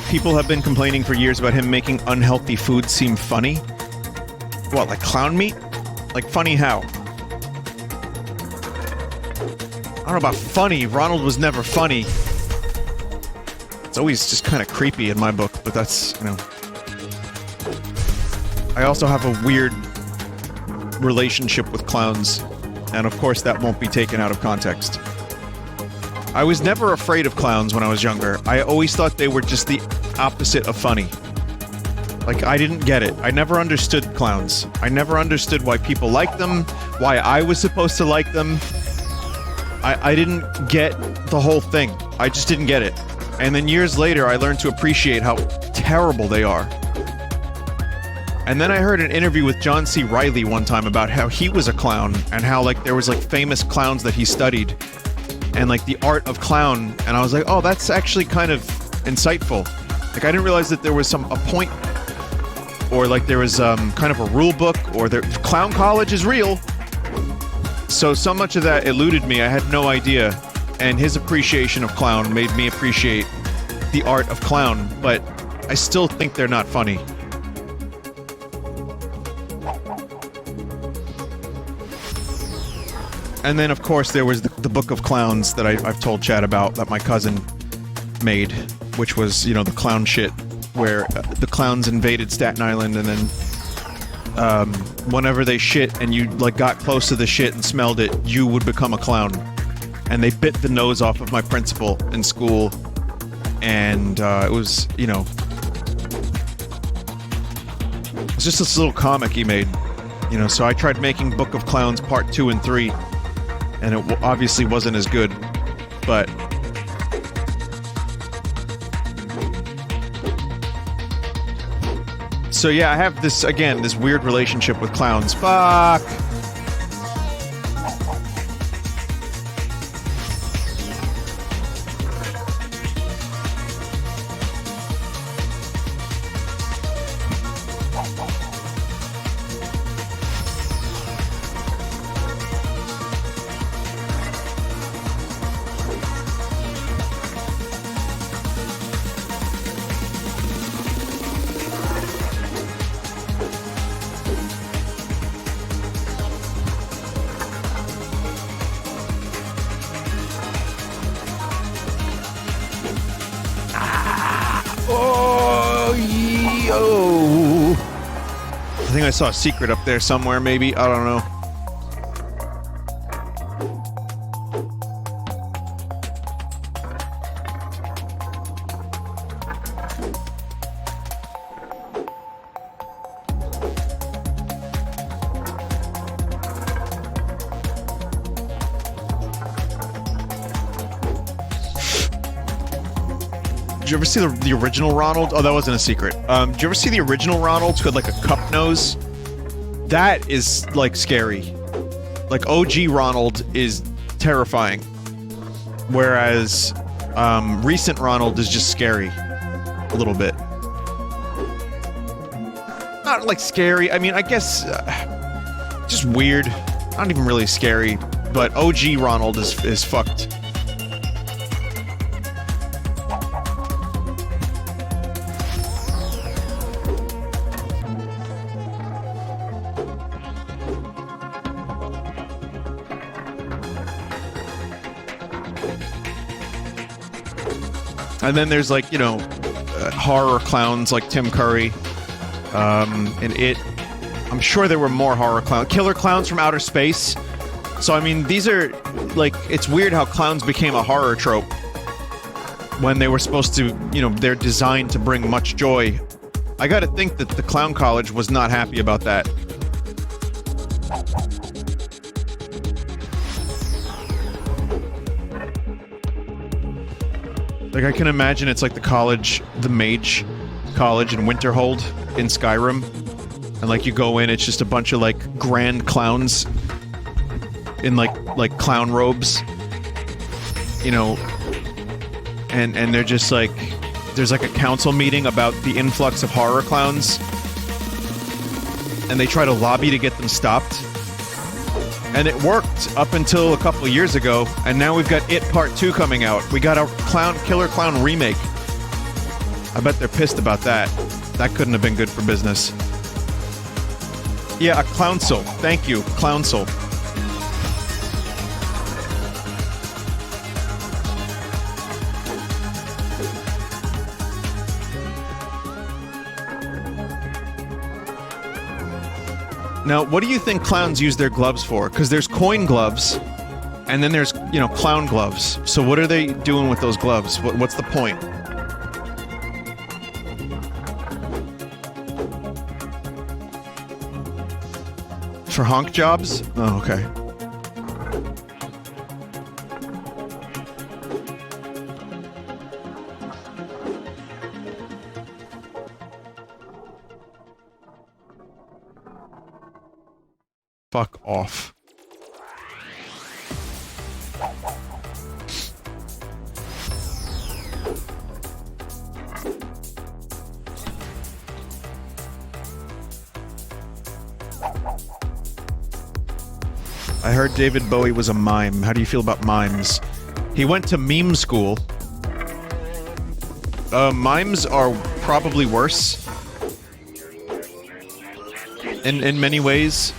People have been complaining for years about him making unhealthy food seem funny. What, like clown meat? Like funny how? I don't know about funny. Ronald was never funny. It's always just kind of creepy in my book, but that's, you know... I also have a weird relationship with clowns, and of course that won't be taken out of context. I was never afraid of clowns when I was younger. I always thought they were just the opposite of funny. Like, I didn't get it. I never understood clowns. I never understood why people liked them, why I was supposed to like them. I didn't get the whole thing. I just didn't get it. And then years later, I learned to appreciate how terrible they are. And then I heard an interview with John C. Reilly one time about how he was a clown, and how, like, there was, like, famous clowns that he studied, and, like, the art of clown, and I was like, oh, that's actually kind of insightful. Like, I didn't realize that there was a point, or, like, there was, kind of a rule book, or clown college is real. So much of that eluded me, I had no idea, and his appreciation of clown made me appreciate the art of clown, but I still think they're not funny. And then, of course, there was the Book of Clowns that I've told Chad about, that my cousin made, which was, you know, the clown shit, where the clowns invaded Staten Island, and then whenever they shit and you, like, got close to the shit and smelled it, you would become a clown. And they bit the nose off of my principal in school, and it was, you know... It's just this little comic he made, you know, so I tried making Book of Clowns Part 2 and 3, and it obviously wasn't as good, but... So yeah, I have this, again, this weird relationship with clowns. Fuck! I think I saw a secret up there somewhere, maybe. I don't know. Did you ever see the original Ronald? Oh, that wasn't a secret. Did you ever see the original Ronald who had, like, a cup nose? That is, like, scary. Like, OG Ronald is terrifying. Whereas, recent Ronald is just scary. A little bit. Not, like, scary. I mean, I guess... just weird. Not even really scary. But OG Ronald is fucked. And then there's, like, you know, horror clowns like Tim Curry, and It. I'm sure there were more horror clowns. Killer clowns from outer space. So, I mean, these are, like, it's weird how clowns became a horror trope when they were supposed to, you know, they're designed to bring much joy. I gotta think that the clown college was not happy about that. Like, I can imagine it's like the college, the mage college in Winterhold in Skyrim. And, like, you go in, it's just a bunch of, like, grand clowns. in like clown robes, you know, and they're just like, there's like a council meeting about the influx of horror clowns, and they try to lobby to get them stopped. And it worked up until a couple of years ago, and now we've got It Part 2 coming out. We got a Killer Clown remake. I bet they're pissed about that. That couldn't have been good for business. Yeah, a clownsel. Thank you, clownsel. Now, what do you think clowns use their gloves for? Because there's coin gloves, and then there's, you know, clown gloves. So what are they doing with those gloves? What's the point? For honk jobs? Oh, okay. Fuck off. I heard David Bowie was a mime. How do you feel about mimes? He went to meme school. Mimes are probably worse in many ways,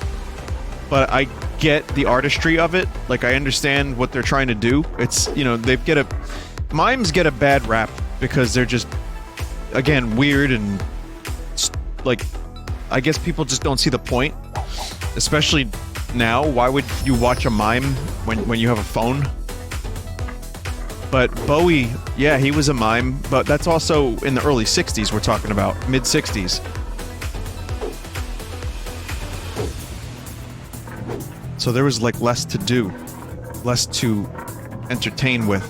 but I get the artistry of it. Like, I understand what they're trying to do. It's, you know, mimes get a bad rap because they're just, again, weird and, like, I guess people just don't see the point. Especially now, why would you watch a mime when you have a phone? But Bowie, yeah, he was a mime, but that's also in the early 60s we're talking about, mid-60s. So there was, like, less to do, less to entertain with.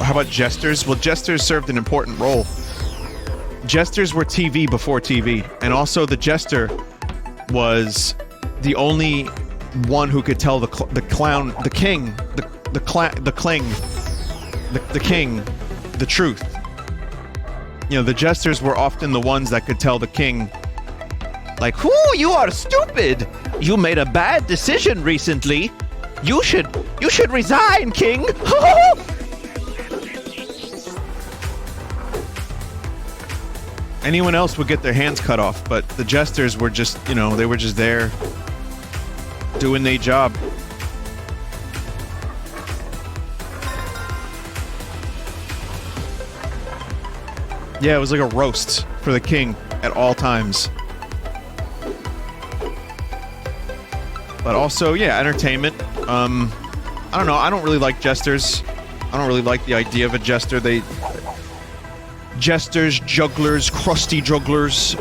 How about jesters? Well, jesters served an important role. Jesters were TV before TV, and also the jester was the only one who could tell the king, the truth. You know, the jesters were often the ones that could tell the king, like, "Whoo, you are stupid! You made a bad decision recently. You should resign, king!" Anyone else would get their hands cut off, but the jesters were just, you know, they were just there doing their job. Yeah, it was like a roast for the king at all times. But also, yeah, entertainment. I don't know, I don't really like jesters. I don't really like the idea of a jester. Jesters, jugglers, crusty jugglers,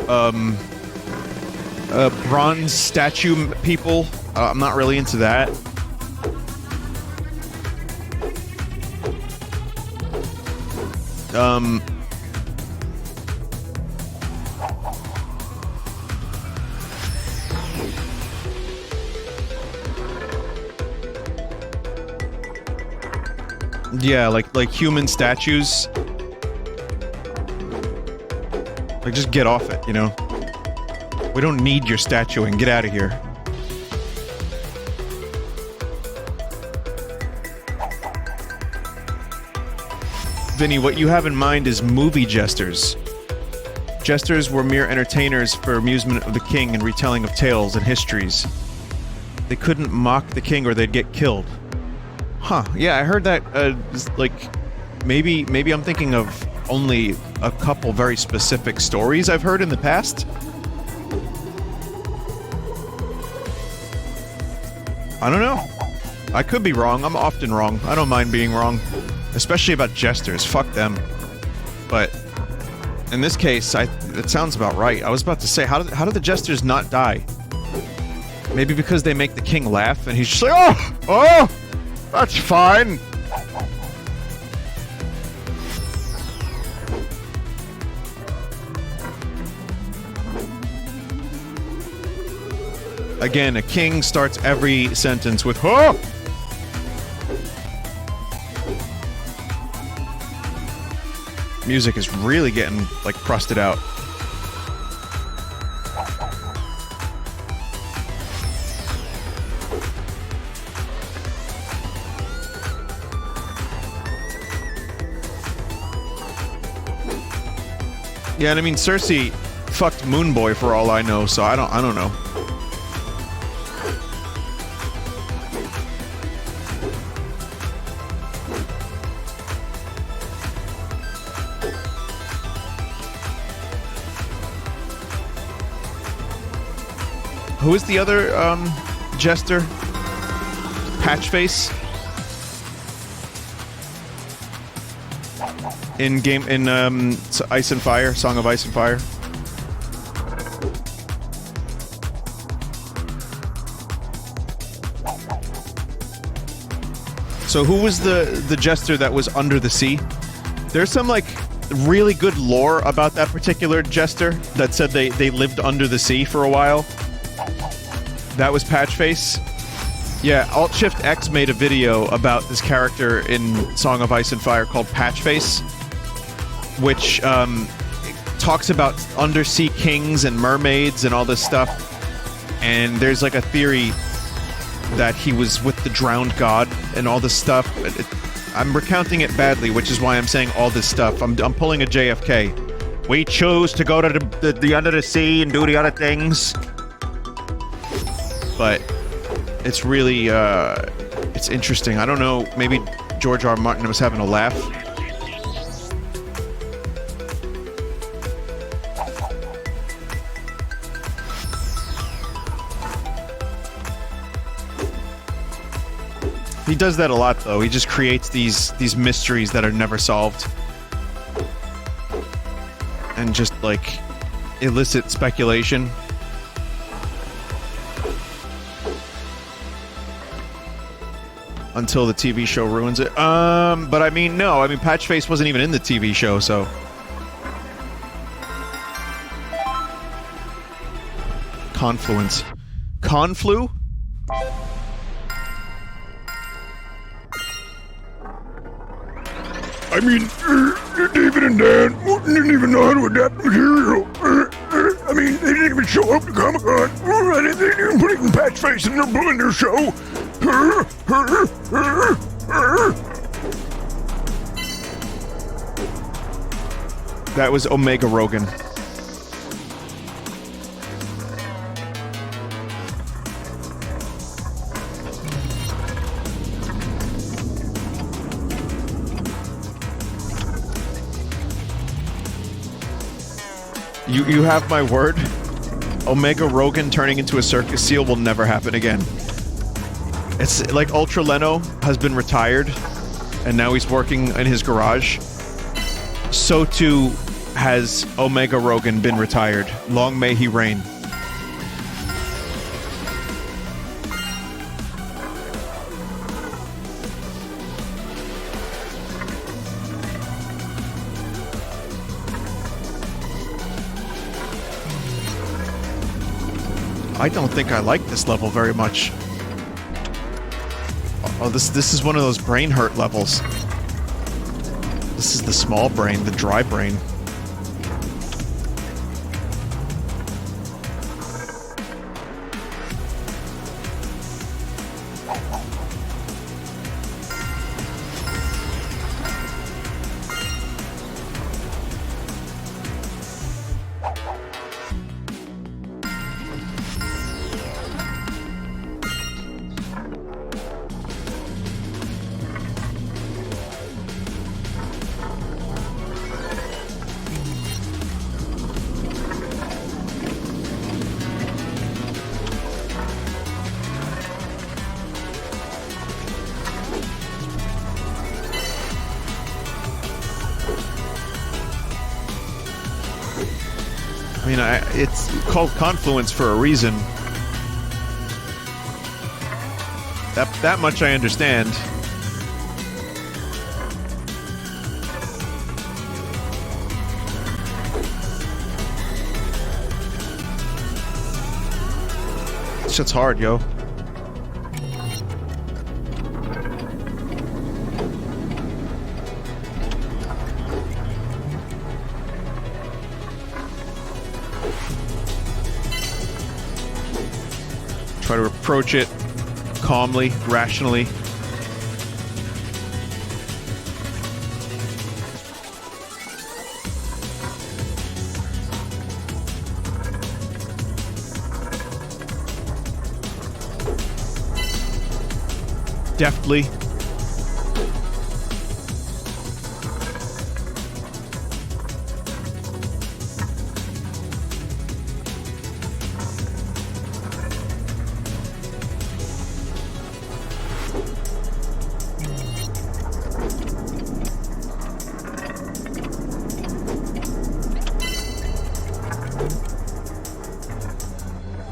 bronze statue people. I'm not really into that. Yeah, like human statues. Like, just get off it, you know? We don't need your statuing. Get out of here. Vinny, what you have in mind is movie jesters. Jesters were mere entertainers for amusement of the king and retelling of tales and histories. They couldn't mock the king or they'd get killed. Huh, yeah, I heard that, like, maybe I'm thinking of only a couple very specific stories I've heard in the past. I don't know. I could be wrong. I'm often wrong. I don't mind being wrong. Especially about jesters. Fuck them. But in this case, it sounds about right. I was about to say, how do the jesters not die? Maybe because they make the king laugh and he's just like, oh, that's fine. Again, a king starts every sentence with "Huh!" Music is really getting, like, crusted out. Yeah, and I mean, Cersei fucked Moonboy for all I know, so I don't know. Who is the other jester? Patchface? In Ice and Fire, Song of Ice and Fire. So who was the jester that was under the sea? There's some, like, really good lore about that particular jester that said they lived under the sea for a while. That was Patchface. Yeah, Alt-Shift-X made a video about this character in Song of Ice and Fire called Patchface, which talks about undersea kings and mermaids and all this stuff. And there's, like, a theory that he was with the drowned god and all this stuff. I'm recounting it badly, which is why I'm saying all this stuff. I'm pulling a JFK. We choose to go to the under the sea and do the other things. But it's really, it's interesting. I don't know, maybe George R. R. Martin was having a laugh. He does that a lot, though. He just creates these mysteries that are never solved. And just, like, elicit speculation. Until the TV show ruins it. But I mean, no. I mean, Patchface wasn't even in the TV show, so... Confluence. Conflu? I mean, David and Dan didn't even know how to adapt material. I mean, they didn't even show up to Comic-Con. They didn't even put even Patchface in their show. That was Omega Rogan. You have my word. Omega Rogan turning into a circus seal will never happen again. It's like Ultra Leno has been retired, and now he's working in his garage. So too has Omega Rogan been retired. Long may he reign. I don't think I like this level very much. Oh, this is one of those brain hurt levels. This is the small brain, the dry brain. I mean, it's called Confluence for a reason. That much I understand. Shit's hard, yo. Try to approach it calmly, rationally. Deftly.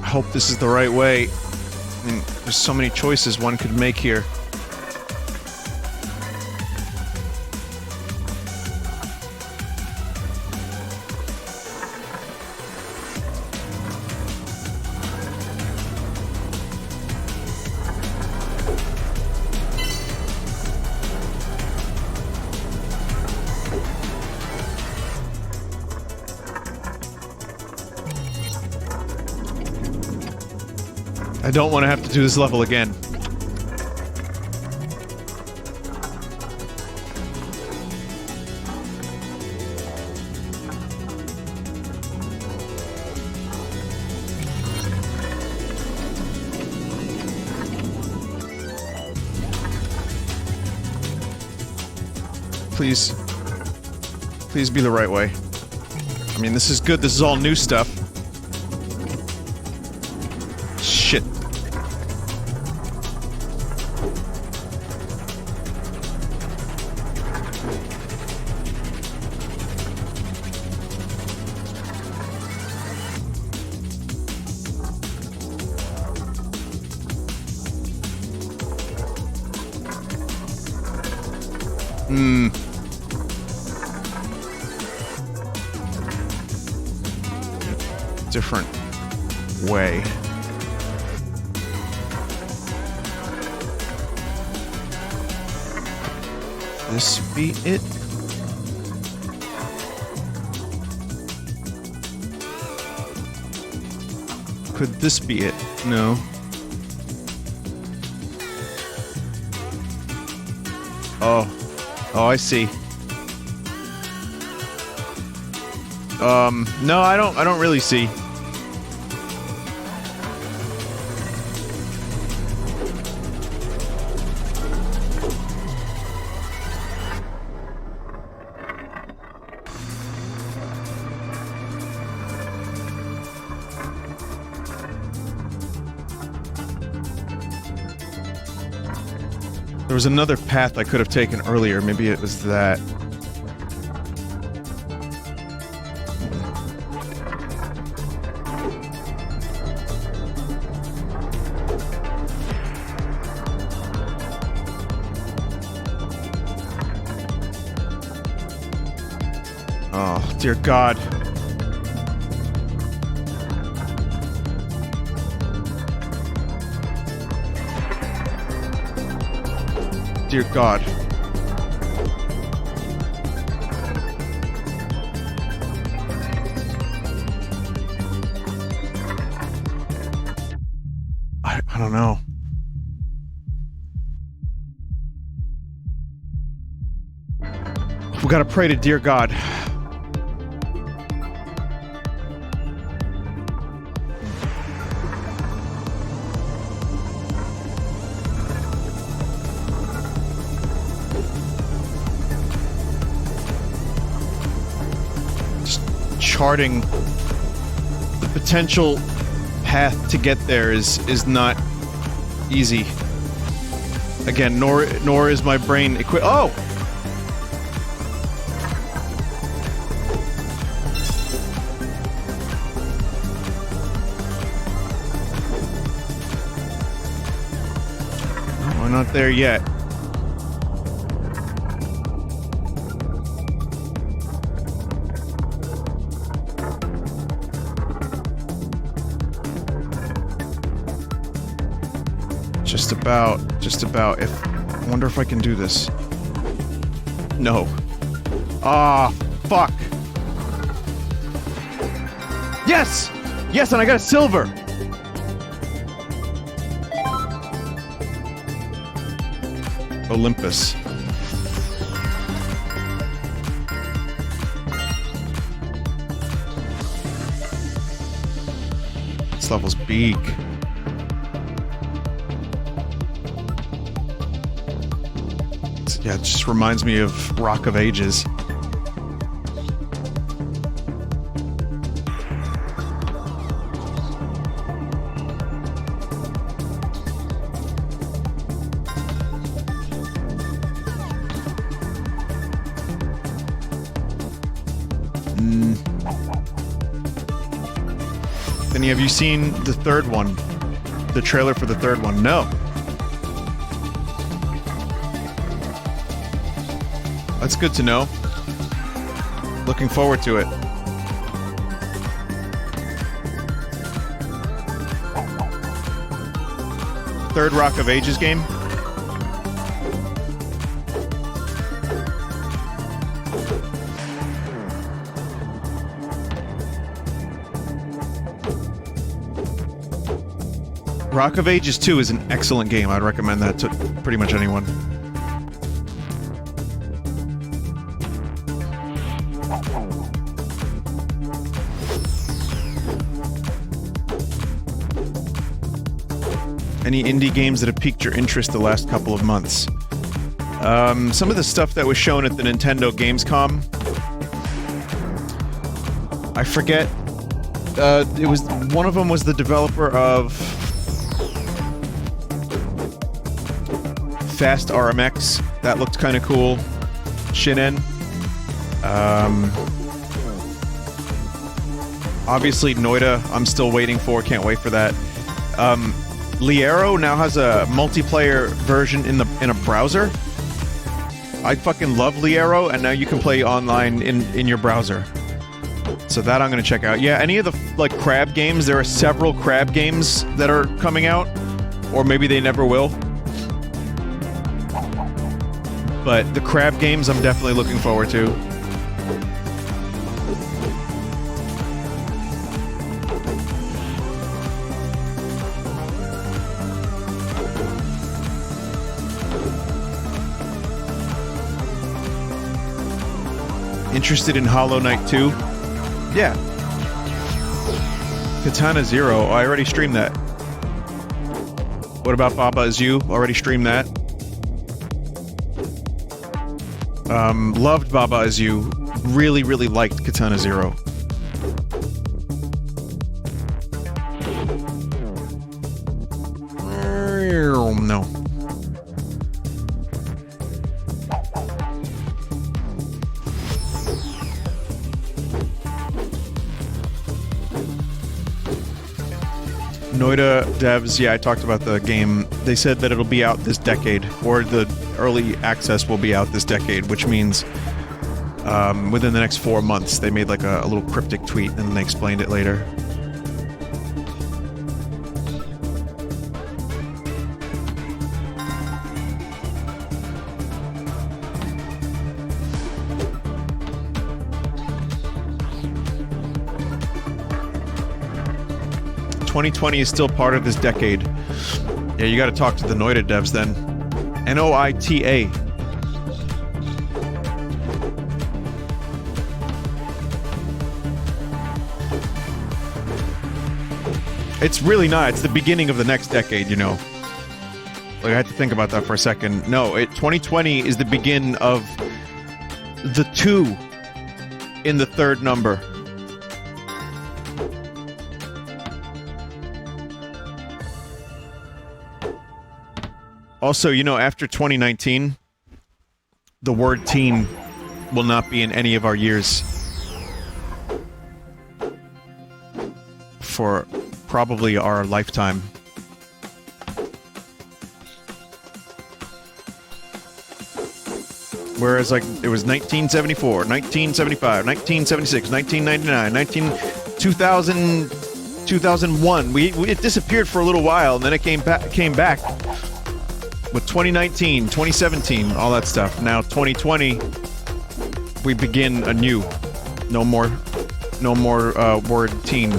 I hope this is the right way. I mean, there's so many choices one could make here. I don't want to have to do this level again. Please. Please be the right way. I mean, this is good. This is all new stuff. Shit. Different way. This be it? Could this be it? No. Oh. Oh, I see. No, I don't really see. There was another path I could have taken earlier. Maybe it was that. Oh, dear God. Dear God. I don't know. We gotta pray to dear God. Charting the potential path to get there is not easy. Again, nor is my brain equipped. Oh! We're not there yet. Just about. If I wonder if I can do this. No. Ah, fuck. Yes! Yes, and I got a silver! Olympus. This level's big. Yeah, it just reminds me of Rock of Ages. Vinny, have you seen the third one? The trailer for the third one? No. That's good to know. Looking forward to it. Third Rock of Ages game? Rock of Ages 2 is an excellent game. I'd recommend that to pretty much anyone. Any indie games that have piqued your interest the last couple of months? Some of the stuff that was shown at the Nintendo Gamescom. I forget. It was one of them was the developer of Fast RMX. That looked kind of cool. Shinen. Obviously Noida. I'm still waiting for. Can't wait for that. Liero now has a multiplayer version in a browser. I fucking love Liero, and now you can play online in your browser. So that I'm gonna check out. Yeah, any of the like crab games. There are several crab games that are coming out, or maybe they never will. But the crab games, I'm definitely looking forward to. Interested in Hollow Knight 2? Yeah. Katana Zero. Oh, I already streamed that. What about Baba Is You? Already streamed that. Loved Baba Is You. Really, really liked Katana Zero. No. Noida devs, yeah, I talked about the game. They said that it'll be out this decade, or the early access will be out this decade, which means within the next 4 months. They made like a little cryptic tweet and then they explained it later. "2020 is still part of this decade." Yeah, you gotta talk to the Noida devs then. Noita. It's really not. It's the beginning of the next decade, you know. Like, I had to think about that for a second. No, 2020 is the begin of the 2 in the third number. Also, you know, after 2019, the word teen will not be in any of our years for probably our lifetime. Whereas, like, it was 1974, 1975, 1976, 1999, 2000, 2001. It disappeared for a little while, and then it came back with 2019, 2017, all that stuff. Now 2020, we begin anew. No more word teen.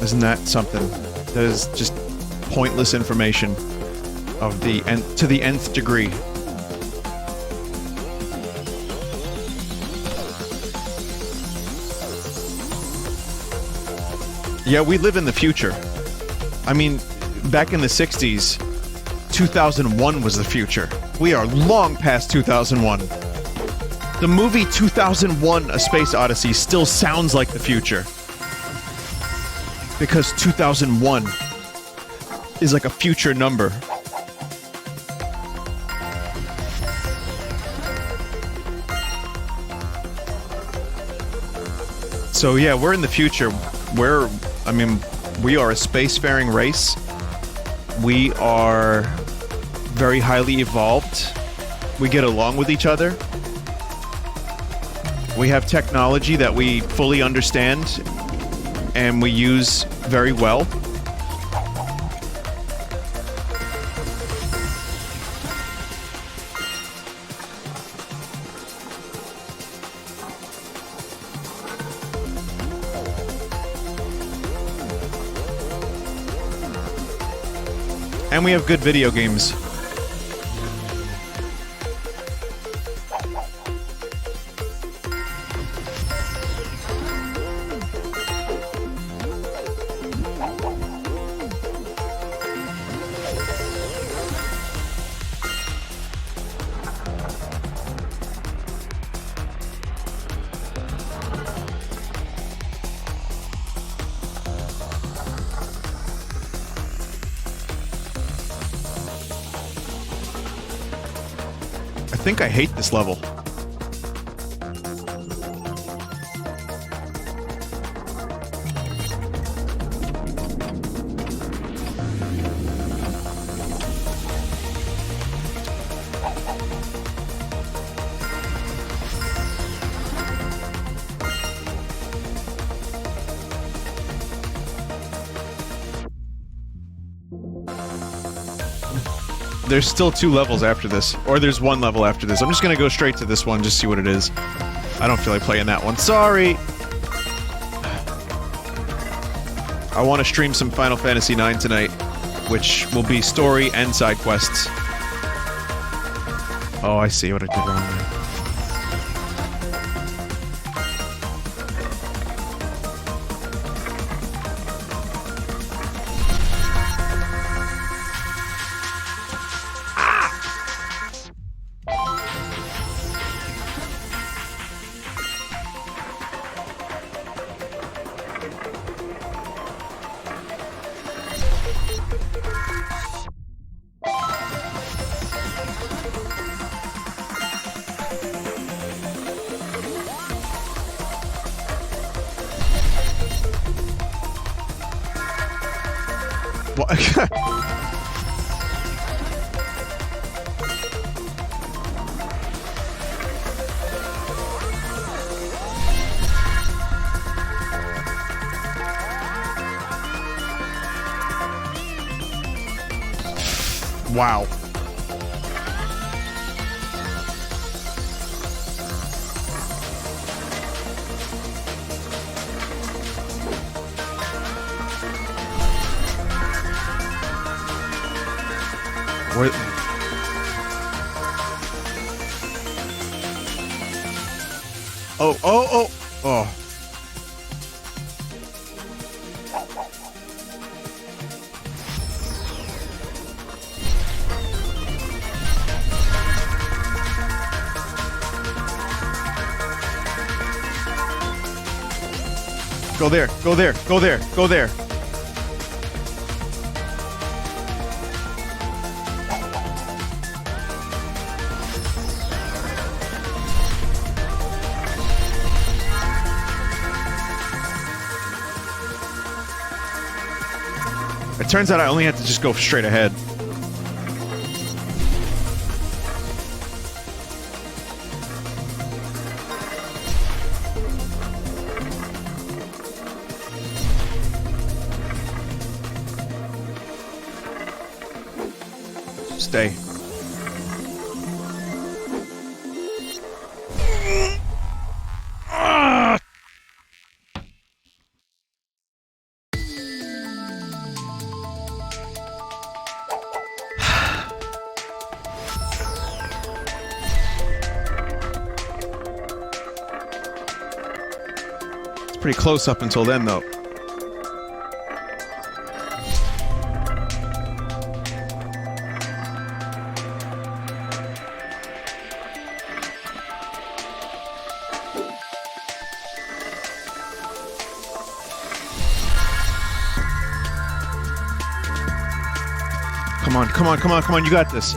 Isn't that something? That is just pointless information of to the nth degree. Yeah, we live in the future. I mean, back in the 60s, 2001 was the future. We are long past 2001. The movie 2001: A Space Odyssey still sounds like the future. Because 2001 is like a future number. So yeah, we're in the future. We are a spacefaring race. We are very highly evolved. We get along with each other. We have technology that we fully understand and we use very well. And we have good video games. I think I hate this level. There's still 2 levels after this. Or there's 1 level after this. I'm just gonna go straight to this one, just see what it is. I don't feel like playing that one. Sorry! I want to stream some Final Fantasy IX tonight, which will be story and side quests. Oh, I see what I did wrong there. Wow. Where... Oh. Go there, go there, go there, go there. It turns out I only had to just go straight ahead. Stay. It's pretty close up until then, though. Come on, come on, come on, come on, you got this.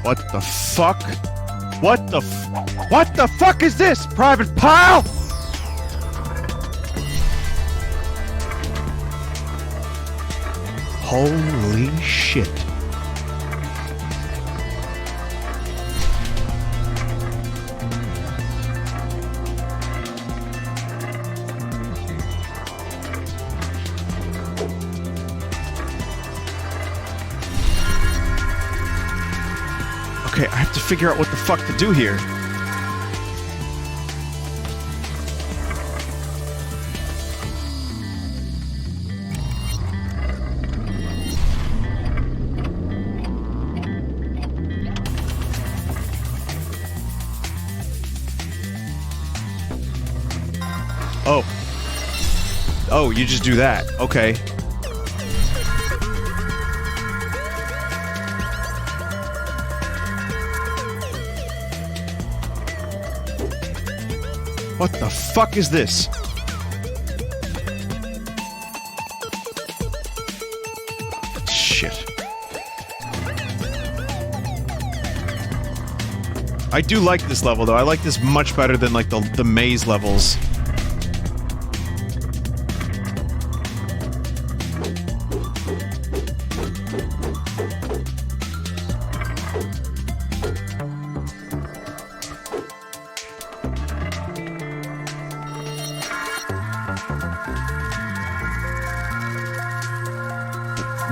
What the fuck? What the fuck is this, Private Pile? Holy shit. Okay, I have to figure out what the fuck to do here. Oh. Oh, you just do that. Okay. What the fuck is this? Shit. I do like this level, though. I like this much better than, like, the maze levels.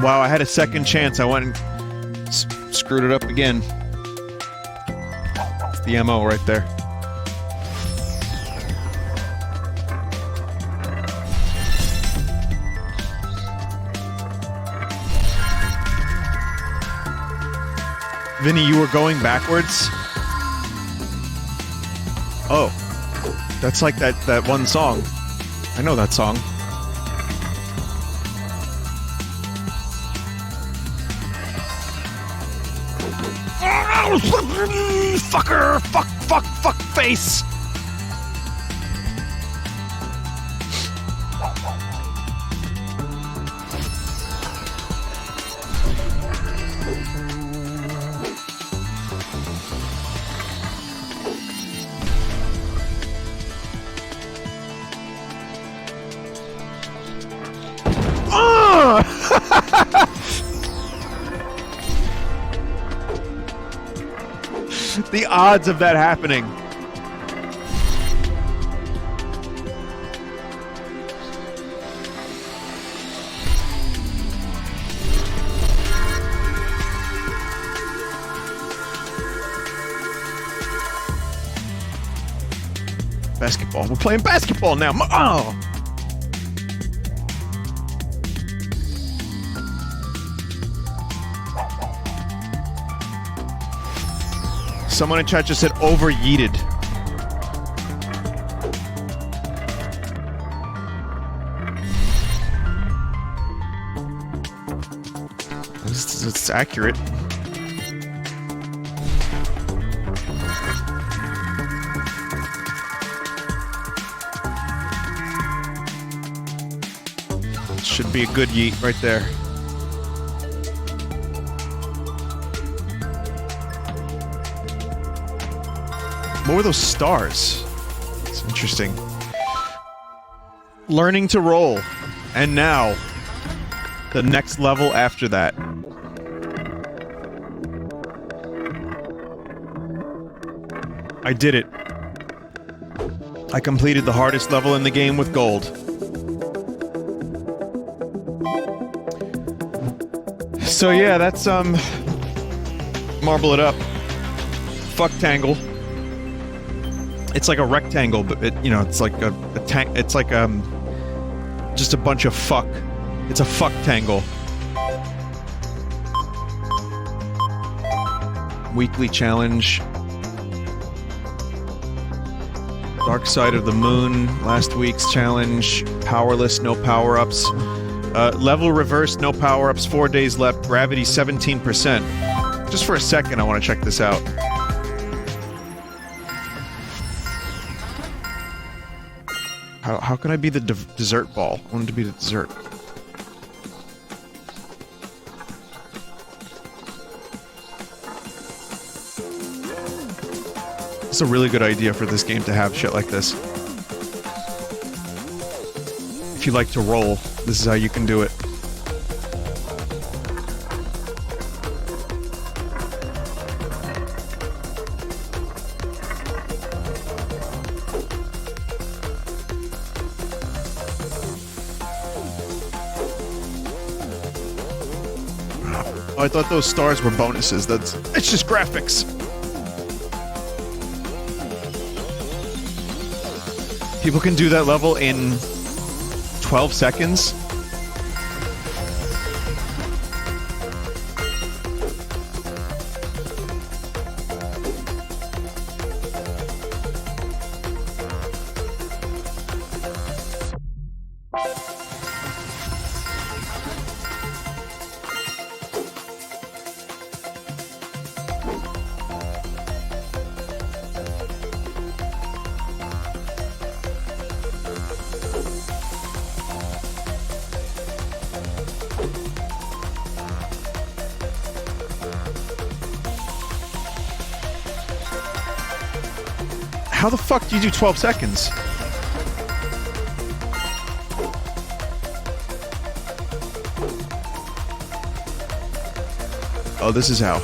Wow, I had a second chance. I went and screwed it up again. It's the MO right there. Vinny, you were going backwards? Oh. That's like that one song. I know that song. Fucker! Fuck face! The odds of that happening. Basketball. We're playing basketball now. Oh! Someone in chat just said over-yeeted. It's accurate. Should be a good yeet right there. What were those stars? It's interesting. Learning to roll. And now. the next level after that. I did it. I completed the hardest level in the game with gold. So yeah, that's marble it up. Fuck Tangle. It's like a rectangle, but it, you know, it's like a it's like just a bunch of fuck. It's a fuck tangle. Weekly challenge. Dark Side of the Moon, last week's challenge. Powerless, no power-ups. Level reversed, no power-ups, 4 days left. Gravity 17%. Just for a second, I want to check this out. How can I be the dessert ball? I wanted to be the dessert. It's a really good idea for this game to have shit like this. If you like to roll, this is how you can do it. Oh, I thought those stars were bonuses. It's just graphics. People can do that level in 12 seconds. How the fuck do you do 12 seconds? Oh, this is how.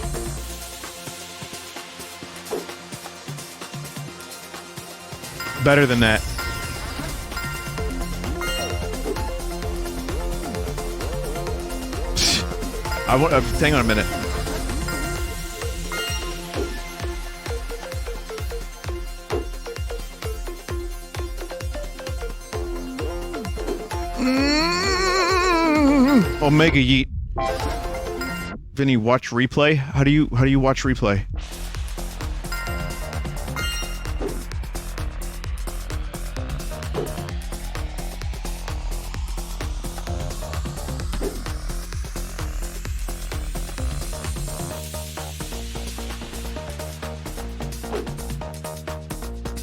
Better than that. Hang on a minute. Omega yeet. Vinny, watch replay? How do you watch replay?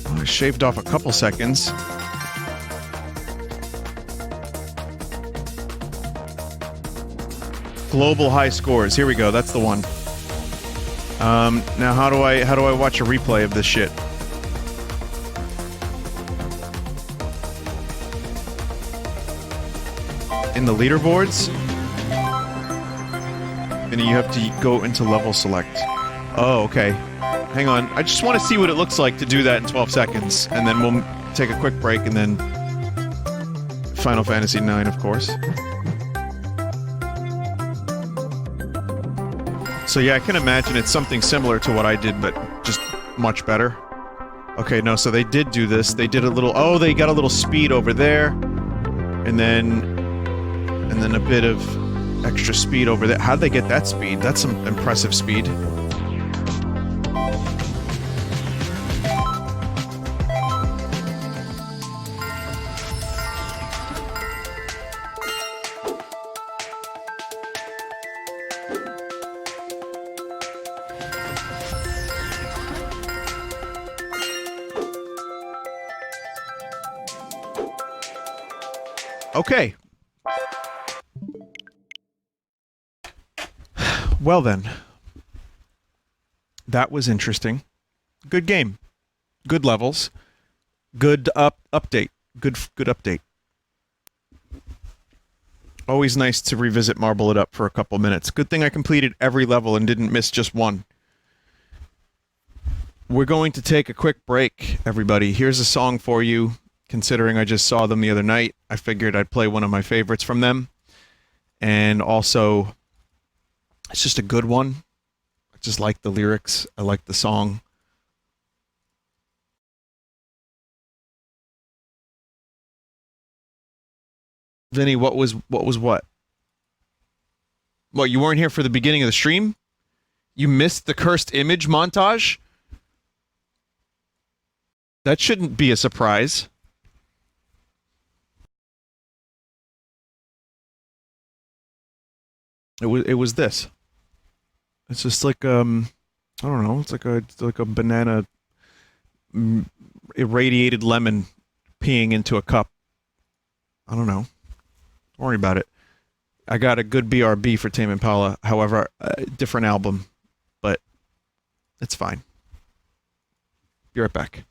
Oh, I shaved off a couple seconds. Global high scores. Here we go. That's the one. Now how do I watch a replay of this shit? In the leaderboards? And you have to go into level select. Oh, okay. Hang on. I just want to see what it looks like to do that in 12 seconds. And then we'll take a quick break and then Final Fantasy IX, of course. So yeah, I can imagine it's something similar to what I did, but just much better. Okay, no, so they did do this. They did a little... Oh, they got a little speed over there. And then a bit of extra speed over there. How'd they get that speed? That's some impressive speed. Okay. Well then. That was interesting. Good game. Good levels. Good update. Good update. Always nice to revisit Marble It Up for a couple minutes. Good thing I completed every level and didn't miss just one. We're going to take a quick break, everybody. Here's a song for you. Considering I just saw them the other night, I figured I'd play one of my favorites from them. And also, it's just a good one. I just like the lyrics. I like the song. Vinny, what was what? What, you weren't here for the beginning of the stream? You missed the cursed image montage? That shouldn't be a surprise. It was this. It's just like I don't know, it's like a banana irradiated lemon peeing into a cup. I don't know. Don't worry about it. I got a good BRB for Tame Impala. However, different album, but it's fine. Be right back.